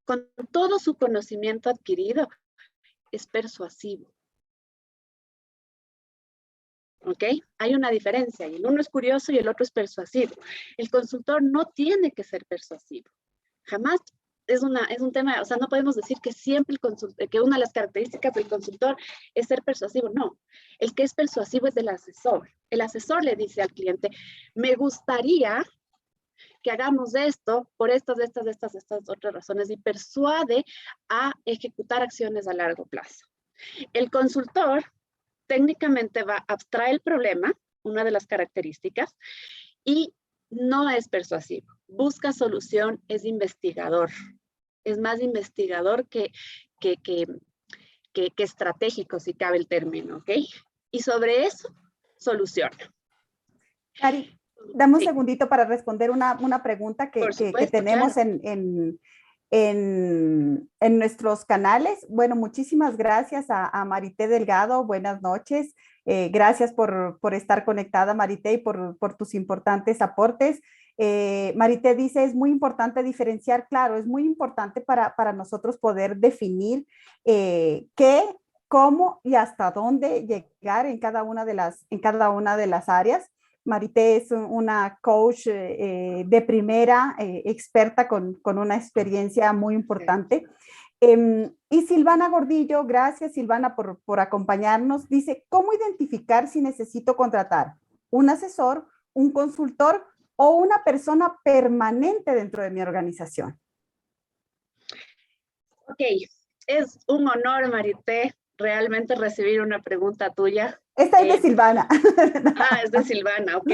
con todo su conocimiento adquirido, es persuasivo. ¿Ok? Hay una diferencia. Y el uno es curioso y el otro es persuasivo. El consultor no tiene que ser persuasivo. Jamás es un tema, o sea, no podemos decir que siempre que una de las características del consultor es ser persuasivo. No. El que es persuasivo es el asesor. El asesor le dice al cliente, me gustaría que hagamos esto por estas otras razones y persuade a ejecutar acciones a largo plazo. El consultor técnicamente va a abstraer el problema, una de las características, y no es persuasivo. Busca solución, es investigador. Es más investigador que estratégico, si cabe el término, ¿ok? Y sobre eso, soluciona. Cari, dame un Sí. segundito para responder una pregunta que tenemos, claro, en nuestros canales. Bueno, muchísimas gracias a Marité Delgado. Buenas noches. Gracias por estar conectada, Marité, y por tus importantes aportes. Marité dice, es muy importante diferenciar, claro, es muy importante para nosotros poder definir qué, cómo y hasta dónde llegar en cada una de las áreas. Marité es una coach de primera, experta con una experiencia muy importante. Y Silvana Gordillo, gracias Silvana por acompañarnos, dice, ¿cómo identificar si necesito contratar un asesor, un consultor o una persona permanente dentro de mi organización? Ok, es un honor, Marité, realmente recibir una pregunta tuya. Esta es de Silvana. Es de Silvana, ok.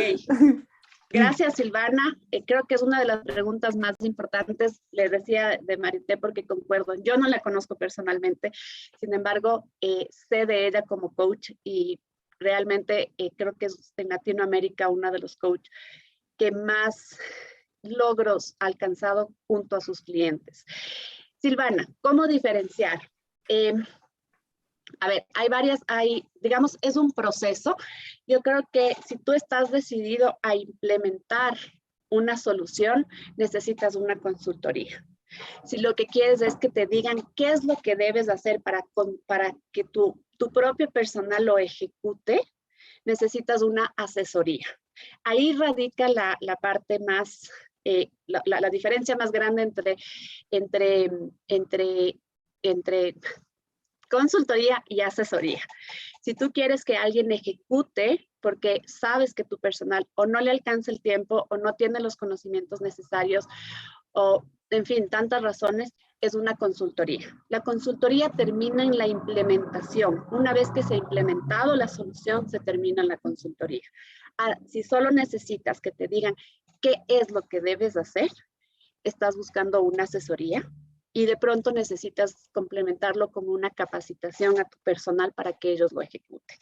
Gracias, Silvana. Creo que es una de las preguntas más importantes, le decía de Marité, porque concuerdo. Yo no la conozco personalmente, sin embargo, sé de ella como coach y realmente creo que es en Latinoamérica una de los coaches que más logros ha alcanzado junto a sus clientes. Silvana, ¿cómo diferenciar? A ver, digamos, es un proceso. Yo creo que si tú estás decidido a implementar una solución, necesitas una consultoría. Si lo que quieres es que te digan qué es lo que debes hacer para que tu propio personal lo ejecute, necesitas una asesoría. Ahí radica la parte más, la diferencia más grande entre consultoría y asesoría. Si tú quieres que alguien ejecute porque sabes que tu personal o no le alcanza el tiempo o no tiene los conocimientos necesarios o, en fin, tantas razones, es una consultoría. La consultoría termina en la implementación. Una vez que se ha implementado la solución, se termina la consultoría. Ahora, si solo necesitas que te digan qué es lo que debes hacer, estás buscando una asesoría y de pronto necesitas complementarlo con una capacitación a tu personal para que ellos lo ejecuten.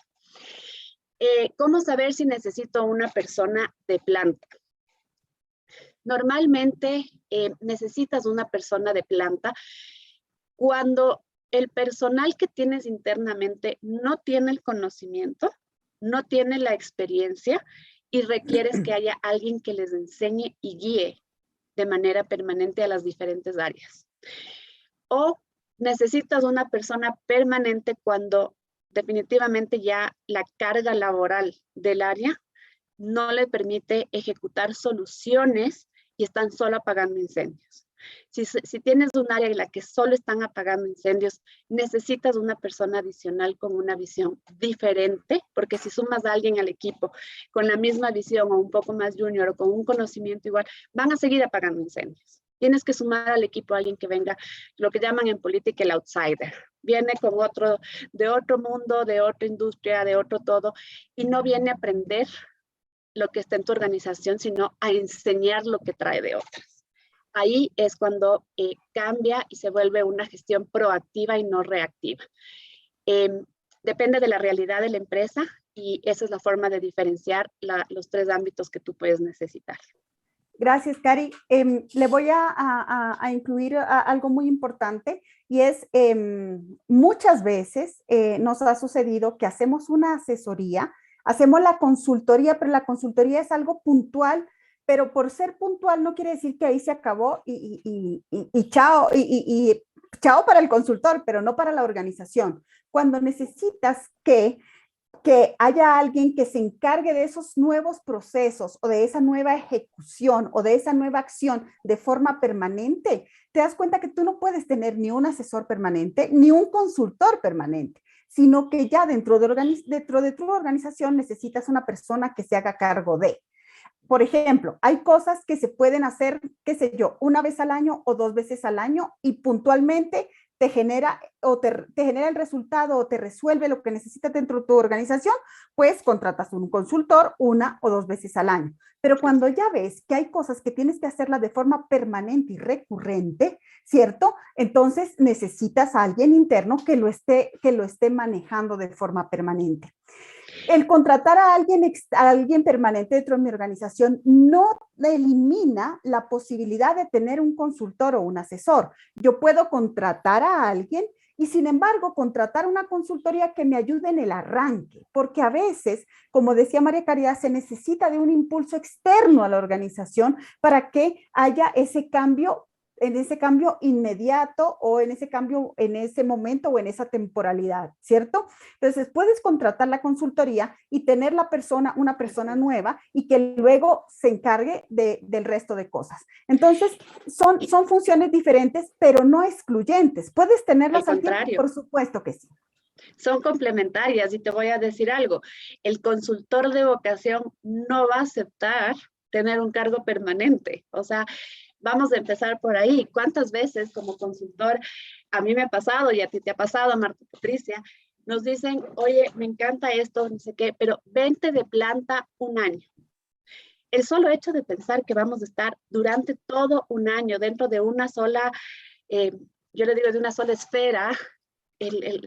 ¿Cómo saber si necesito una persona de planta? Normalmente necesitas una persona de planta cuando el personal que tienes internamente no tiene el conocimiento, no tiene la experiencia y requieres que haya alguien que les enseñe y guíe de manera permanente a las diferentes áreas. O necesitas una persona permanente cuando definitivamente ya la carga laboral del área no le permite ejecutar soluciones y están solo apagando incendios. Si tienes un área en la que solo están apagando incendios, necesitas una persona adicional con una visión diferente, porque si sumas a alguien al equipo con la misma visión o un poco más junior o con un conocimiento igual, van a seguir apagando incendios. Tienes que sumar al equipo a alguien que venga, lo que llaman en política el outsider. Viene de otro mundo, de otra industria, de otro todo, y no viene a aprender lo que está en tu organización, sino a enseñar lo que trae de otras. Ahí es cuando cambia y se vuelve una gestión proactiva y no reactiva. Depende de la realidad de la empresa y esa es la forma de diferenciar los tres ámbitos que tú puedes necesitar. Gracias, Cari. Le voy a incluir algo muy importante y es muchas veces nos ha sucedido que hacemos una asesoría, hacemos la consultoría, pero la consultoría es algo puntual, pero por ser puntual no quiere decir que ahí se acabó y chao, y chao para el consultor, pero no para la organización. Cuando necesitas que haya alguien que se encargue de esos nuevos procesos o de esa nueva ejecución o de esa nueva acción de forma permanente, te das cuenta que tú no puedes tener ni un asesor permanente ni un consultor permanente, sino que ya dentro de tu organización necesitas una persona que se haga cargo de. por ejemplo, hay cosas que se pueden hacer, qué sé yo, una vez al año o 2 veces al año y puntualmente te genera te genera el resultado o te resuelve lo que necesitas dentro de tu organización, pues contratas un consultor 1 o 2 veces al año. Pero cuando ya ves que hay cosas que tienes que hacerlas de forma permanente y recurrente, ¿cierto? Entonces necesitas a alguien interno que lo esté manejando de forma permanente. El contratar a alguien permanente dentro de mi organización no elimina la posibilidad de tener un consultor o un asesor. Yo puedo contratar a alguien y sin embargo contratar una consultoría que me ayude en el arranque, porque a veces, como decía María Caridad, se necesita de un impulso externo a la organización para que haya ese cambio, en ese cambio inmediato o en ese cambio en ese momento o en esa temporalidad, ¿cierto? Entonces puedes contratar la consultoría y tener una persona nueva y que luego se encargue del resto de cosas. Entonces son funciones diferentes, pero no excluyentes. ¿Puedes Al tenerlas al tiempo? contrario, Por supuesto que sí. son complementarias y te voy a decir algo. El consultor de vocación no va a aceptar tener un cargo permanente. O sea, vamos a empezar por ahí. ¿Cuántas veces como consultor, a mí me ha pasado y a ti te ha pasado, Marta Patricia, nos dicen, oye, me encanta esto, no sé qué, pero vente de planta un año? El solo hecho de pensar que vamos a estar durante todo un año dentro de una sola, eh, yo le digo de una sola esfera,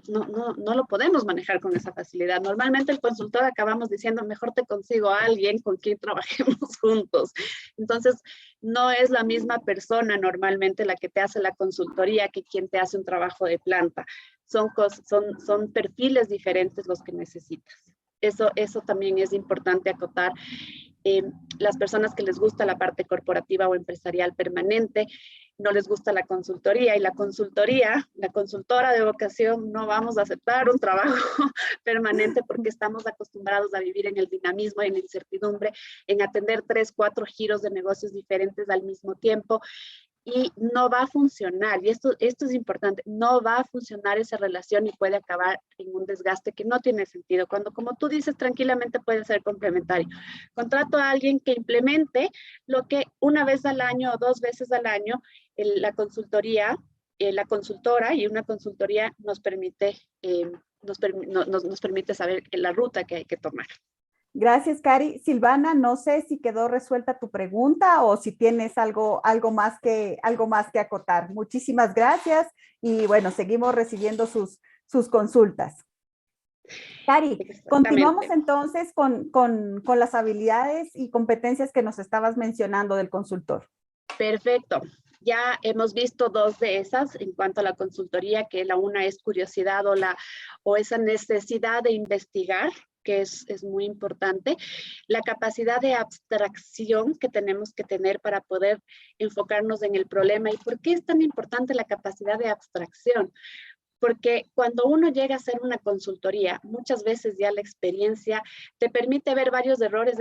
no lo podemos manejar con esa facilidad. Normalmente el consultor acabamos diciendo, mejor te consigo a alguien con quien trabajemos juntos. Entonces, no es la misma persona normalmente la que te hace la consultoría que quien te hace un trabajo de planta. Son perfiles diferentes los que necesitas. Eso también es importante acotar. eh, las personas que les gusta la parte corporativa o empresarial permanente, no les gusta la consultoría y la consultora de vocación, no vamos a aceptar un trabajo permanente porque estamos acostumbrados a vivir en el dinamismo, en la incertidumbre, en atender 3, 4 giros de negocios diferentes al mismo tiempo y no va a funcionar. Y esto es importante, no va a funcionar esa relación y puede acabar en un desgaste que no tiene sentido. Cuando, como tú dices, tranquilamente puede ser complementario. Contrato a alguien que implemente lo que una vez al año o 2 veces al año la consultoría, la consultora y una consultoría nos permite, nos permite saber la ruta que hay que tomar. Gracias, Cari. Silvana, no sé si quedó resuelta tu pregunta o si tienes algo más que acotar. Muchísimas gracias y bueno, seguimos recibiendo sus consultas. Cari, continuamos Exactamente. entonces con las habilidades y competencias que nos estabas mencionando del consultor. Perfecto. Ya hemos visto 2 de esas en cuanto a la consultoría, que la una es curiosidad o esa necesidad de investigar, que es muy importante. La capacidad de abstracción que tenemos que tener para poder enfocarnos en el problema. ¿Y por qué es tan importante la capacidad de abstracción? Porque cuando uno llega a hacer una consultoría, muchas veces ya la experiencia te permite ver varios errores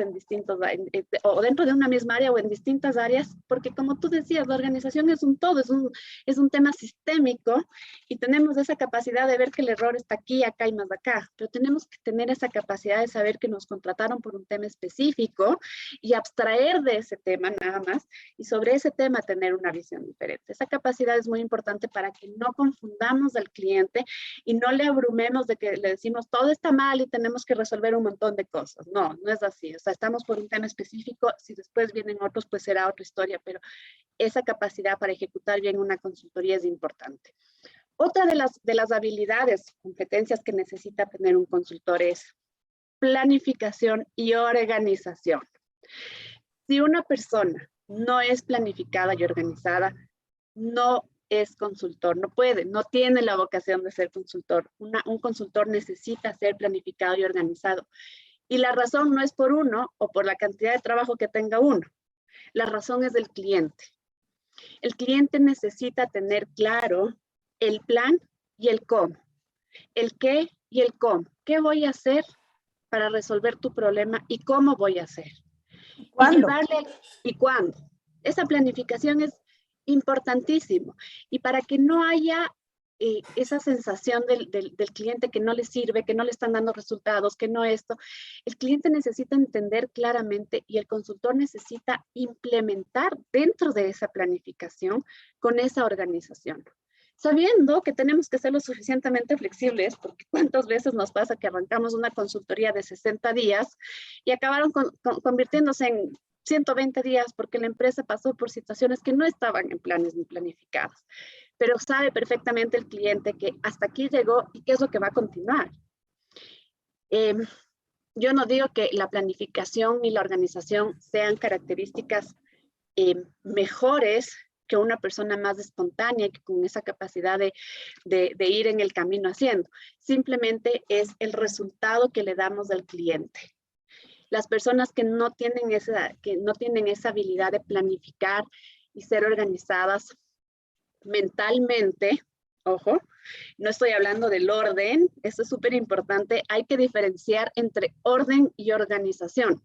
o dentro de una misma área o en distintas áreas, porque como tú decías, la organización es un todo, es un tema sistémico y tenemos esa capacidad de ver que el error está aquí, acá y más acá, pero tenemos que tener esa capacidad de saber que nos contrataron por un tema específico y abstraer de ese tema nada más y sobre ese tema tener una visión diferente. Esa capacidad es muy importante para que no confundamos al cliente y no le abrumemos de que le decimos todo está mal y tenemos que resolver un montón de cosas. No, no es así. O sea, estamos por un tema específico. Si después vienen otros, pues será otra historia, pero esa capacidad para ejecutar bien una consultoría es importante. Otra de las habilidades, competencias que necesita tener un consultor es planificación y organización. Si una persona no es planificada y organizada, no es consultor, no tiene la vocación de ser consultor. Un consultor necesita ser planificado y organizado. Y la razón no es por uno o por la cantidad de trabajo que tenga uno. La razón es del cliente. El cliente necesita tener claro el plan y el cómo, el qué y el cómo. ¿Qué voy a hacer para resolver tu problema y cómo voy a hacer? Y ¿Cuándo? llevarle y cuándo. Esa planificación es importantísimo. Y para que no haya esa sensación del cliente que no le sirve, que no le están dando resultados, que no esto. El cliente necesita entender claramente y el consultor necesita implementar dentro de esa planificación con esa organización. Sabiendo que tenemos que ser lo suficientemente flexibles, porque cuántas veces nos pasa que arrancamos una consultoría de 60 días y acabaron convirtiéndose en 120 días porque la empresa pasó por situaciones que no estaban en planes ni planificadas, pero sabe perfectamente el cliente que hasta aquí llegó y qué es lo que va a continuar. Yo no digo que la planificación y la organización sean características mejores que una persona más espontánea, que con esa capacidad de ir en el camino haciendo. Simplemente es el resultado que le damos al cliente. Las personas que no tienen esa habilidad de planificar y ser organizadas mentalmente, ojo, no estoy hablando del orden, esto es súper importante, hay que diferenciar entre orden y organización.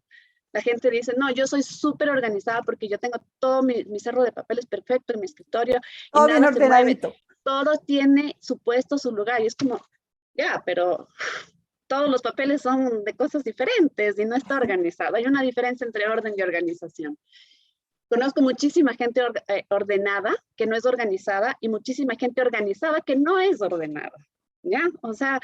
La gente dice, no, yo soy súper organizada porque yo tengo todo mi cerro de papeles perfecto en mi escritorio y Todo bien nada se mueve. ordenadito. Todo tiene su puesto, su lugar. Y es como, ya, pero todos los papeles son de cosas diferentes y no está organizado. Hay una diferencia entre orden y organización. Conozco muchísima gente ordenada que no es organizada y muchísima gente organizada que no es ordenada, ¿ya? O sea,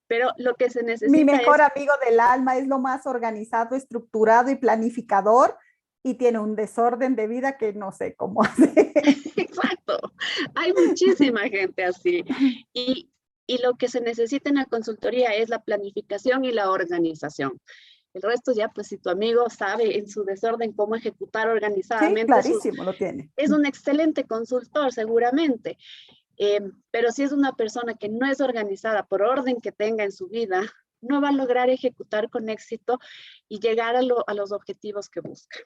pero lo que se Mi necesita mejor es... amigo del alma es lo más organizado, estructurado y planificador y tiene un desorden de vida que no sé cómo hace. Exacto, hay muchísima gente así. Y lo que se necesita en la consultoría es la planificación y la organización. El resto ya, pues si tu amigo sabe en su desorden cómo ejecutar Sí, organizadamente, clarísimo lo tiene. es un excelente consultor seguramente. Pero si es una persona que no es organizada por orden que tenga en su vida, no va a lograr ejecutar con éxito y llegar a los objetivos que busca.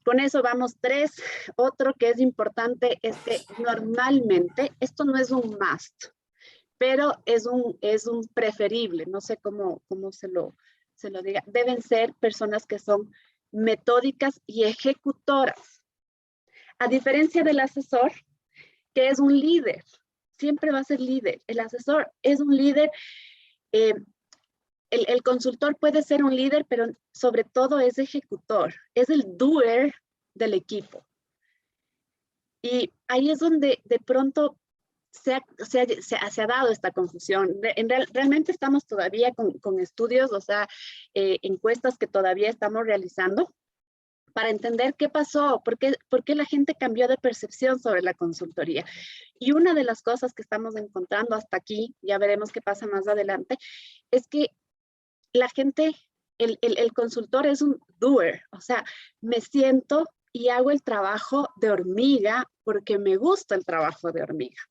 Con eso vamos 3. Otro que es importante es que normalmente, esto no es un must, pero es un preferible, no sé cómo se lo diga, deben ser personas que son metódicas y ejecutoras. A diferencia del asesor, que es un líder, siempre va a ser líder. El asesor es un líder, el consultor puede ser un líder, pero sobre todo es ejecutor, es el doer del equipo. Y ahí es donde de pronto se ha dado esta confusión. Realmente estamos todavía con estudios, o sea, encuestas que todavía estamos realizando para entender qué pasó, por qué la gente cambió de percepción sobre la consultoría. Y una de las cosas que estamos encontrando hasta aquí, ya veremos qué pasa más adelante, es que la gente, el consultor es un doer, o sea, me siento y hago el trabajo de hormiga porque me gusta el trabajo de hormiga.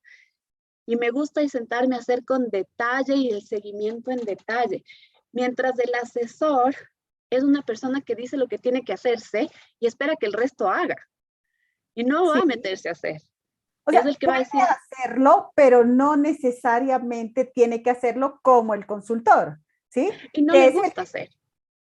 Y me gusta y sentarme a hacer con detalle y el seguimiento en detalle. Mientras el asesor es una persona que dice lo que tiene que hacerse y espera que el resto haga. Y no va Sí. a meterse a hacer. O Es sea, el que va a puede decir... hacerlo, pero no necesariamente tiene que hacerlo como el consultor, ¿sí? Y no Que le es el, gusta hacer.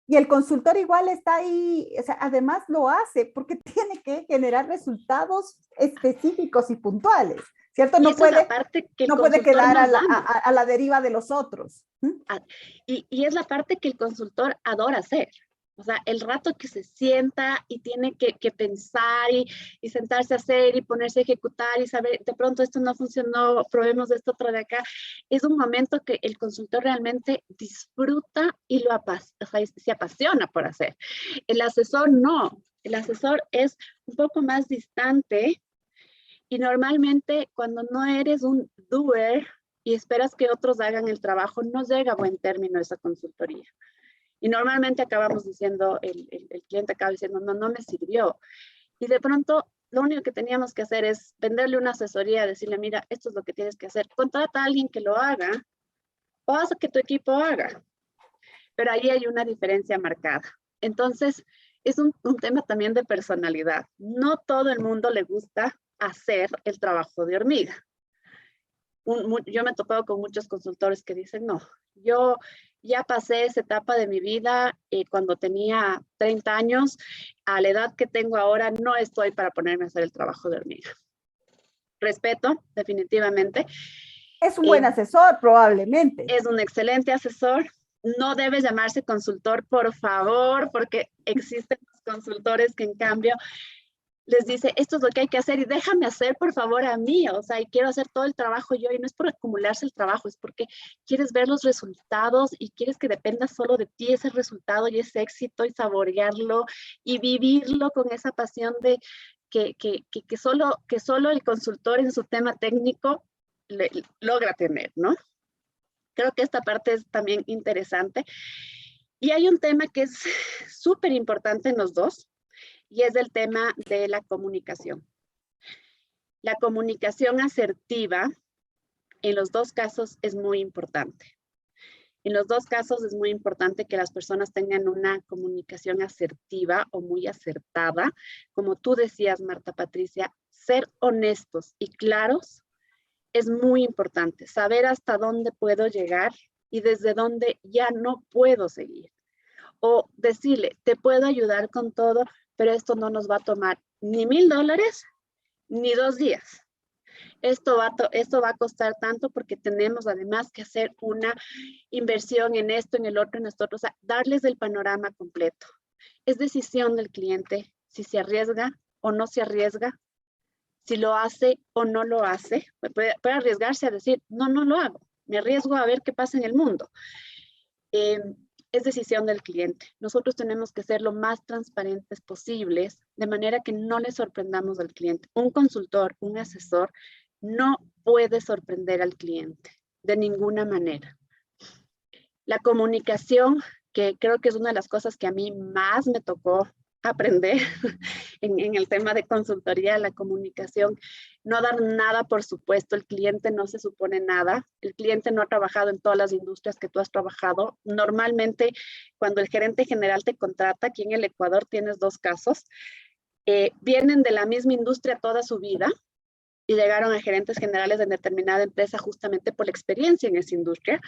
y el consultor igual está ahí, o sea, además lo hace porque tiene que generar resultados específicos y puntuales, ¿cierto? Y esa es la parte que el No puede consultor quedar nos ama. a la deriva de los otros. Y es la parte que el consultor adora hacer. O sea, el rato que se sienta y tiene que pensar y sentarse a hacer y ponerse a ejecutar y saber, de pronto esto no funcionó, probemos esto otro de acá, es un momento que el consultor realmente disfruta y o sea, se apasiona por hacer. El asesor no, el asesor es un poco más distante y normalmente cuando no eres un doer y esperas que otros hagan el trabajo, no llega a buen término esa consultoría. Y normalmente acabamos diciendo, el cliente acaba diciendo, no me sirvió. Y de pronto, lo único que teníamos que hacer es venderle una asesoría, decirle, mira, esto es lo que tienes que hacer. Contrata a alguien que lo haga o haz que tu equipo haga. Pero ahí hay una diferencia marcada. Entonces, es un tema también de personalidad. No todo el mundo le gusta hacer el trabajo de hormiga. Yo me he topado con muchos consultores que dicen, no, yo ya pasé esa etapa de mi vida cuando tenía 30 años, a la edad que tengo ahora no estoy para ponerme a hacer el trabajo de hormiga. respeto, definitivamente. Es un buen asesor, probablemente. Es un excelente asesor. No debe llamarse consultor, por favor, porque existen consultores que en cambio les dice, esto es lo que hay que hacer y déjame hacer, por favor, a mí. O sea, y quiero hacer todo el trabajo yo y no es por acumularse el trabajo, es porque quieres ver los resultados y quieres que dependa solo de ti ese resultado y ese éxito y saborearlo y vivirlo con esa pasión de que solo el consultor en su tema técnico logra tener, ¿no? Creo que esta parte es también interesante. Y hay un tema que es súper importante en los dos, y es el tema de la comunicación. La comunicación asertiva en los dos casos es muy importante. En los dos casos es muy importante que las personas tengan una comunicación asertiva o muy acertada. Como tú decías, Marta Patricia, ser honestos y claros es muy importante. Saber hasta dónde puedo llegar y desde dónde ya no puedo seguir. O decirle, te puedo ayudar con todo, pero esto no nos va a tomar ni $1,000 ni 2 días. Esto va a costar tanto porque tenemos además que hacer una inversión en esto, en el otro, en esto otro. O sea, darles el panorama completo. Es decisión del cliente si se arriesga o no se arriesga, si lo hace o no lo hace. Puede arriesgarse a decir, no lo hago. Me arriesgo a ver qué pasa en el mundo. Es decisión del cliente. Nosotros tenemos que ser lo más transparentes posibles, de manera que no le sorprendamos al cliente. Un consultor, un asesor, no puede sorprender al cliente de ninguna manera. La comunicación, que creo que es una de las cosas que a mí más me tocó aprender en el tema de consultoría, la comunicación, no dar nada por supuesto, el cliente no se supone nada, el cliente no ha trabajado en todas las industrias que tú has trabajado. Normalmente cuando el gerente general te contrata, aquí en el Ecuador tienes dos casos, vienen de la misma industria toda su vida y llegaron a gerentes generales de determinada empresa justamente por la experiencia en esa industria.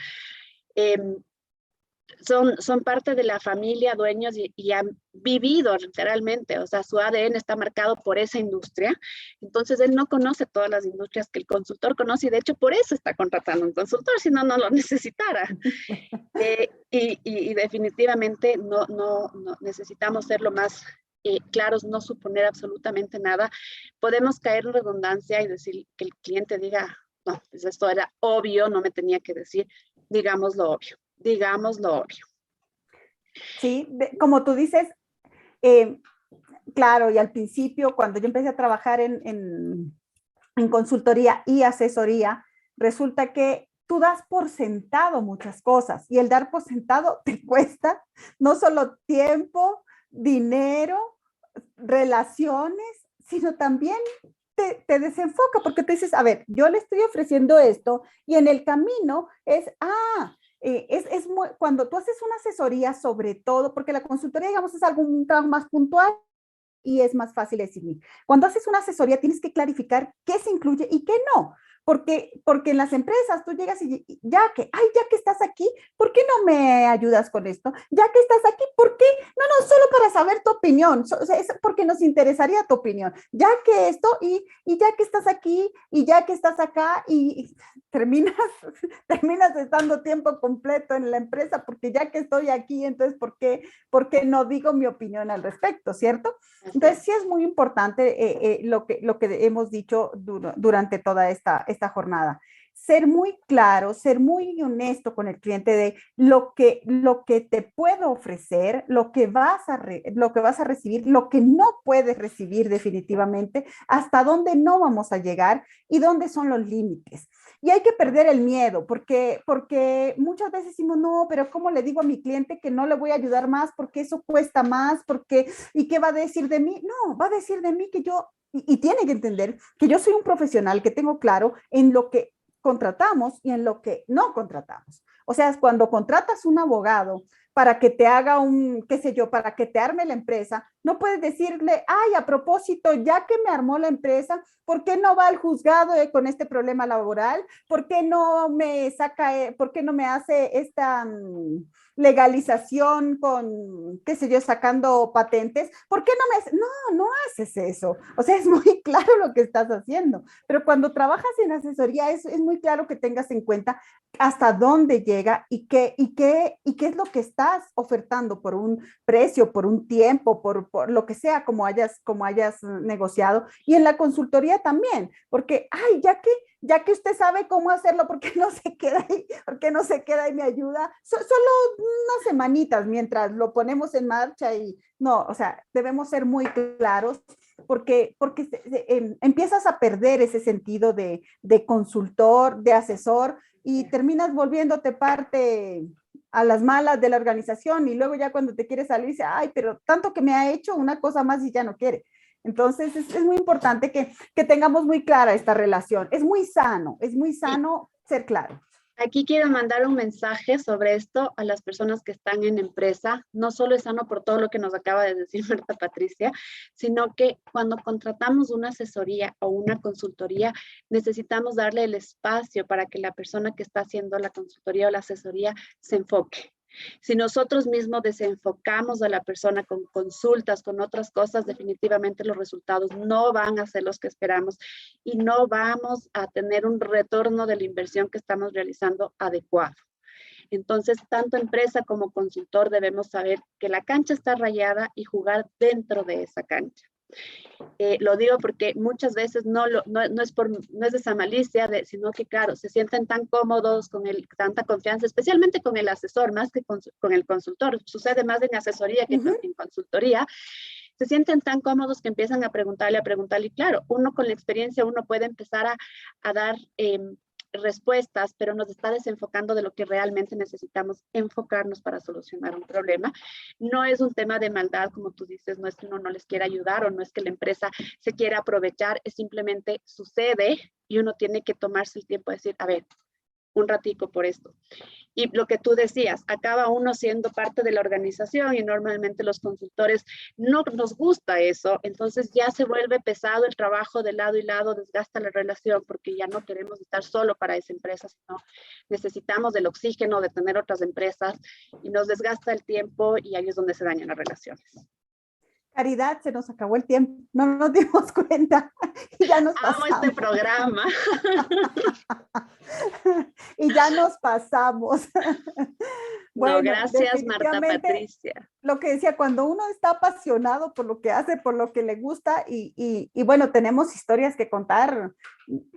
Son parte de la familia, dueños y han vivido literalmente, o sea, su ADN está marcado por esa industria. Entonces, él no conoce todas las industrias que el consultor conoce y de hecho por eso está contratando un consultor, si no, no lo necesitara. Y definitivamente no necesitamos ser lo más claros, no suponer absolutamente nada. Podemos caer en redundancia y decir que el cliente diga, no, pues esto era obvio, no me tenía que decir, digamos lo obvio. Sí, como tú dices, claro, y al principio, cuando yo empecé a trabajar en consultoría y asesoría, resulta que tú das por sentado muchas cosas y el dar por sentado te cuesta no solo tiempo, dinero, relaciones, sino también te desenfoca porque te dices, a ver, yo le estoy ofreciendo esto y en el camino cuando tú haces una asesoría sobre todo, porque la consultoría, digamos, es algún trabajo más puntual y es más fácil decidir. Cuando haces una asesoría tienes que clarificar qué se incluye y qué no. Porque en las empresas tú llegas y ya que estás aquí, ¿por qué no me ayudas con esto? Ya que estás aquí, ¿por qué? No, solo para saber tu opinión, es porque nos interesaría tu opinión. Ya que esto y ya que estás aquí y ya que estás acá y terminas estando tiempo completo en la empresa porque ya que estoy aquí, entonces, ¿por qué no digo mi opinión al respecto, cierto? Entonces, sí es muy importante lo que hemos dicho durante toda esta jornada. Ser muy claro, ser muy honesto con el cliente de lo que te puedo ofrecer, lo que vas a recibir, lo que no puedes recibir definitivamente, hasta dónde no vamos a llegar y dónde son los límites. Y hay que perder el miedo, porque muchas veces decimos, no, pero ¿cómo le digo a mi cliente que no le voy a ayudar más porque eso cuesta más? ¿Y qué va a decir de mí? No, va a decir de mí que yo, y tiene que entender que yo soy un profesional que tengo claro en lo que contratamos y en lo que no contratamos. O sea, cuando contratas un abogado para que te haga un, qué sé yo, para que te arme la empresa, no puedes decirle, ay, a propósito, ya que me armó la empresa, ¿por qué no va al juzgado con este problema laboral? ¿Por qué no me saca, por qué no me hace esta legalización con, qué sé yo, sacando patentes? ¿Por qué no me hace? No, no haces eso. O sea, es muy claro lo que estás haciendo. Pero cuando trabajas en asesoría, es muy claro que tengas en cuenta hasta dónde llega y qué es lo que estás ofertando por un precio, por un tiempo, por lo que sea, como hayas negociado. Y en la consultoría también, porque, ay, ya que usted sabe cómo hacerlo, ¿por qué no se queda ahí? ¿Por qué no se queda y me ayuda? Solo unas semanitas mientras lo ponemos en marcha y no, o sea, debemos ser muy claros porque empiezas a perder ese sentido de consultor, de asesor y terminas volviéndote parte a las malas de la organización y luego ya cuando te quieres salir dice, ay, pero tanto que me ha hecho una cosa más y ya no quiere. Entonces es muy importante que tengamos muy clara esta relación. Es muy sano ser claro. Aquí quiero mandar un mensaje sobre esto a las personas que están en empresa. No solo es sano por todo lo que nos acaba de decir Marta Patricia, sino que cuando contratamos una asesoría o una consultoría, necesitamos darle el espacio para que la persona que está haciendo la consultoría o la asesoría se enfoque. Si nosotros mismos desenfocamos a la persona con consultas, con otras cosas, definitivamente los resultados no van a ser los que esperamos y no vamos a tener un retorno de la inversión que estamos realizando adecuado. Entonces, tanto empresa como consultor debemos saber que la cancha está rayada y jugar dentro de esa cancha. Lo digo porque muchas veces no es de esa malicia, sino que, claro, se sienten tan cómodos con tanta confianza, especialmente con el asesor, más que con el consultor. Sucede más en asesoría que en consultoría. Se sienten tan cómodos que empiezan a preguntarle, y claro, uno con la experiencia, uno puede empezar a dar respuestas, pero nos está desenfocando de lo que realmente necesitamos enfocarnos para solucionar un problema. No es un tema de maldad, como tú dices, no es que uno no les quiera ayudar o no es que la empresa se quiera aprovechar, es simplemente sucede y uno tiene que tomarse el tiempo de decir, a ver, un ratico por esto. Y lo que tú decías, acaba uno siendo parte de la organización y normalmente los consultores no nos gusta eso, entonces ya se vuelve pesado el trabajo de lado y lado, desgasta la relación porque ya no queremos estar solo para esa empresa, sino necesitamos del oxígeno de tener otras empresas y nos desgasta el tiempo y ahí es donde se dañan las relaciones. Caridad, se nos acabó el tiempo, no nos dimos cuenta y ya nos pasamos. Amo este programa. Y ya nos pasamos. Bueno, no, gracias Marta Patricia. Lo que decía, cuando uno está apasionado por lo que hace, por lo que le gusta y bueno, tenemos historias que contar,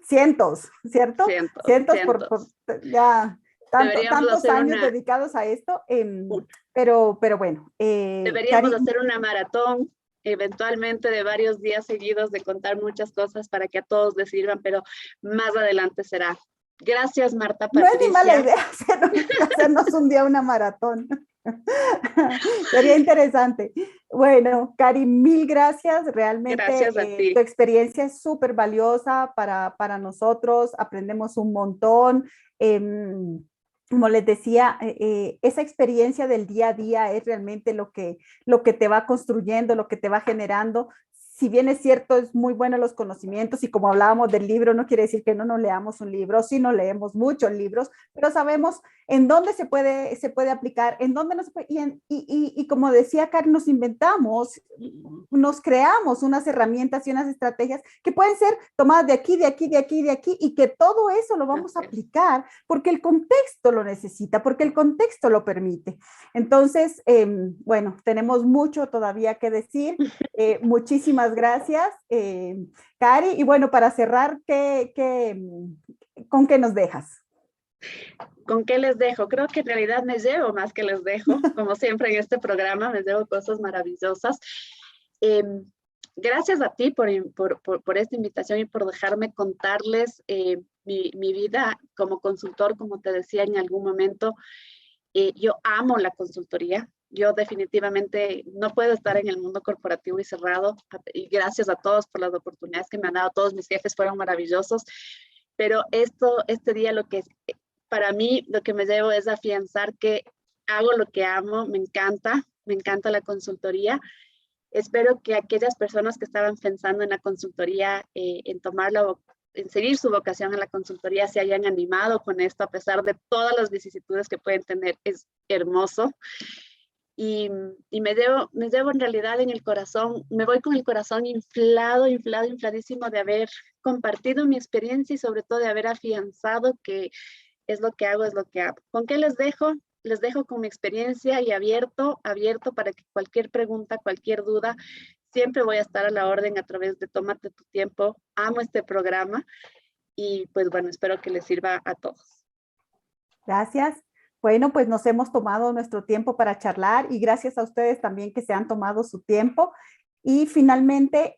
cientos, ¿cierto? Cientos. Por ya tantos años dedicados a esto, pero bueno. Deberíamos hacer una maratón eventualmente de varios días seguidos de contar muchas cosas para que a todos les sirvan, pero más adelante será. Gracias, Marta Patricia. No es ni mala idea hacernos un día una maratón. Sería interesante. Bueno, Cari, mil gracias. Realmente gracias a ti. Tu experiencia es súper valiosa para nosotros. Aprendemos un montón. Como les decía, esa experiencia del día a día es realmente lo que te va construyendo, lo que te va generando. Si bien es cierto, es muy bueno los conocimientos y como hablábamos del libro, no quiere decir que no nos leamos un libro, sí nos leemos muchos libros, pero sabemos en dónde se puede aplicar, en dónde no se puede, y como decía Karen, nos inventamos, nos creamos unas herramientas y unas estrategias que pueden ser tomadas de aquí, de aquí, de aquí, de aquí, y que todo eso lo vamos a aplicar porque el contexto lo necesita, porque el contexto lo permite. Entonces, bueno, tenemos mucho todavía que decir. Muchísimas gracias, Cari. Y bueno, para cerrar, ¿con qué nos dejas? ¿Con qué les dejo? Creo que en realidad me llevo más que les dejo. Como siempre en este programa, me llevo cosas maravillosas. Gracias a ti por esta invitación y por dejarme contarles mi vida como consultor, como te decía en algún momento. Yo amo la consultoría. Yo definitivamente no puedo estar en el mundo corporativo y cerrado. Y gracias a todos por las oportunidades que me han dado. Todos mis jefes fueron maravillosos. Pero este día para mí lo que me llevo es afianzar que hago lo que amo, me encanta la consultoría. Espero que aquellas personas que estaban pensando en la consultoría, en seguir su vocación en la consultoría, se hayan animado con esto, a pesar de todas las vicisitudes que pueden tener. Es hermoso. Y me llevo en realidad en el corazón, me voy con el corazón infladísimo de haber compartido mi experiencia y sobre todo de haber afianzado que es lo que hago, es lo que hago. ¿Con qué les dejo? Les dejo con mi experiencia y abierto para que cualquier pregunta, cualquier duda, siempre voy a estar a la orden a través de Tómate tu tiempo. Amo este programa y pues bueno, espero que les sirva a todos. Gracias. Bueno, pues nos hemos tomado nuestro tiempo para charlar y gracias a ustedes también que se han tomado su tiempo. Y finalmente,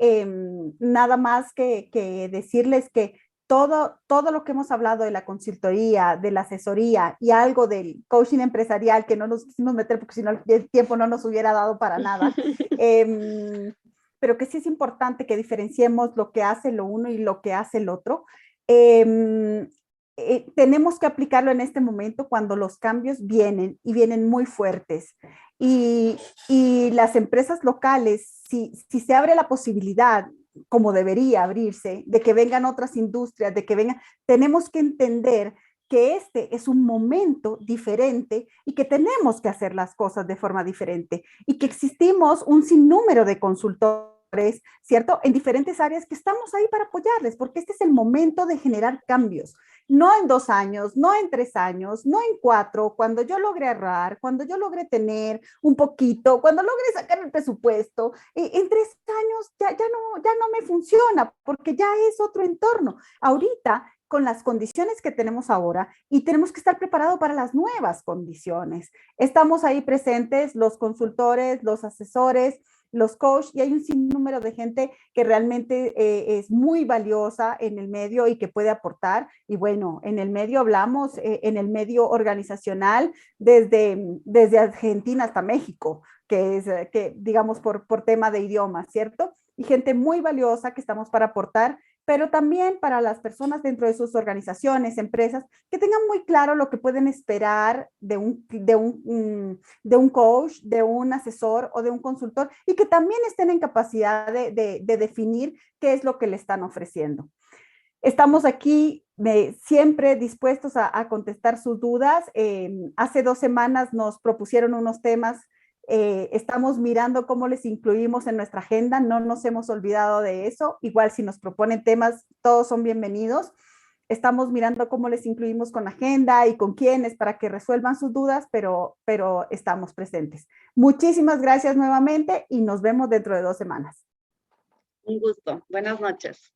nada más que decirles que todo lo que hemos hablado de la consultoría, de la asesoría y algo del coaching empresarial, que no nos quisimos meter porque si no el tiempo no nos hubiera dado para nada, pero que sí es importante que diferenciemos lo que hace lo uno y lo que hace el otro. Tenemos que aplicarlo en este momento cuando los cambios vienen y vienen muy fuertes. Y las empresas locales, si se abre la posibilidad, como debería abrirse, de que vengan otras industrias, de que vengan, tenemos que entender que este es un momento diferente y que tenemos que hacer las cosas de forma diferente y que existimos un sinnúmero de consultores, ¿cierto? En diferentes áreas que estamos ahí para apoyarles, porque este es el momento de generar cambios. No en 2 años, no en 3 años, no en 4, cuando yo logre ahorrar, cuando yo logre tener un poquito, cuando logre sacar el presupuesto, en 3 años ya no me funciona porque ya es otro entorno. Ahorita, con las condiciones que tenemos ahora, y tenemos que estar preparados para las nuevas condiciones. Estamos ahí presentes los consultores, los asesores, los coaches, y hay un sinnúmero de gente que realmente es muy valiosa en el medio y que puede aportar. Y bueno, en el medio hablamos, en el medio organizacional, desde Argentina hasta México, que es, que digamos, por tema de idioma, ¿cierto? Y gente muy valiosa que estamos para aportar, pero también para las personas dentro de sus organizaciones, empresas, que tengan muy claro lo que pueden esperar de un coach, de un asesor o de un consultor, y que también estén en capacidad de definir qué es lo que le están ofreciendo. Estamos aquí siempre dispuestos a contestar sus dudas. Hace 2 semanas nos propusieron unos temas. Estamos mirando cómo les incluimos en nuestra agenda, no nos hemos olvidado de eso. Igual si nos proponen temas, todos son bienvenidos. Estamos mirando cómo les incluimos con agenda y con quiénes para que resuelvan sus dudas, pero estamos presentes. Muchísimas gracias nuevamente y nos vemos dentro de 2 semanas. Un gusto. Buenas noches.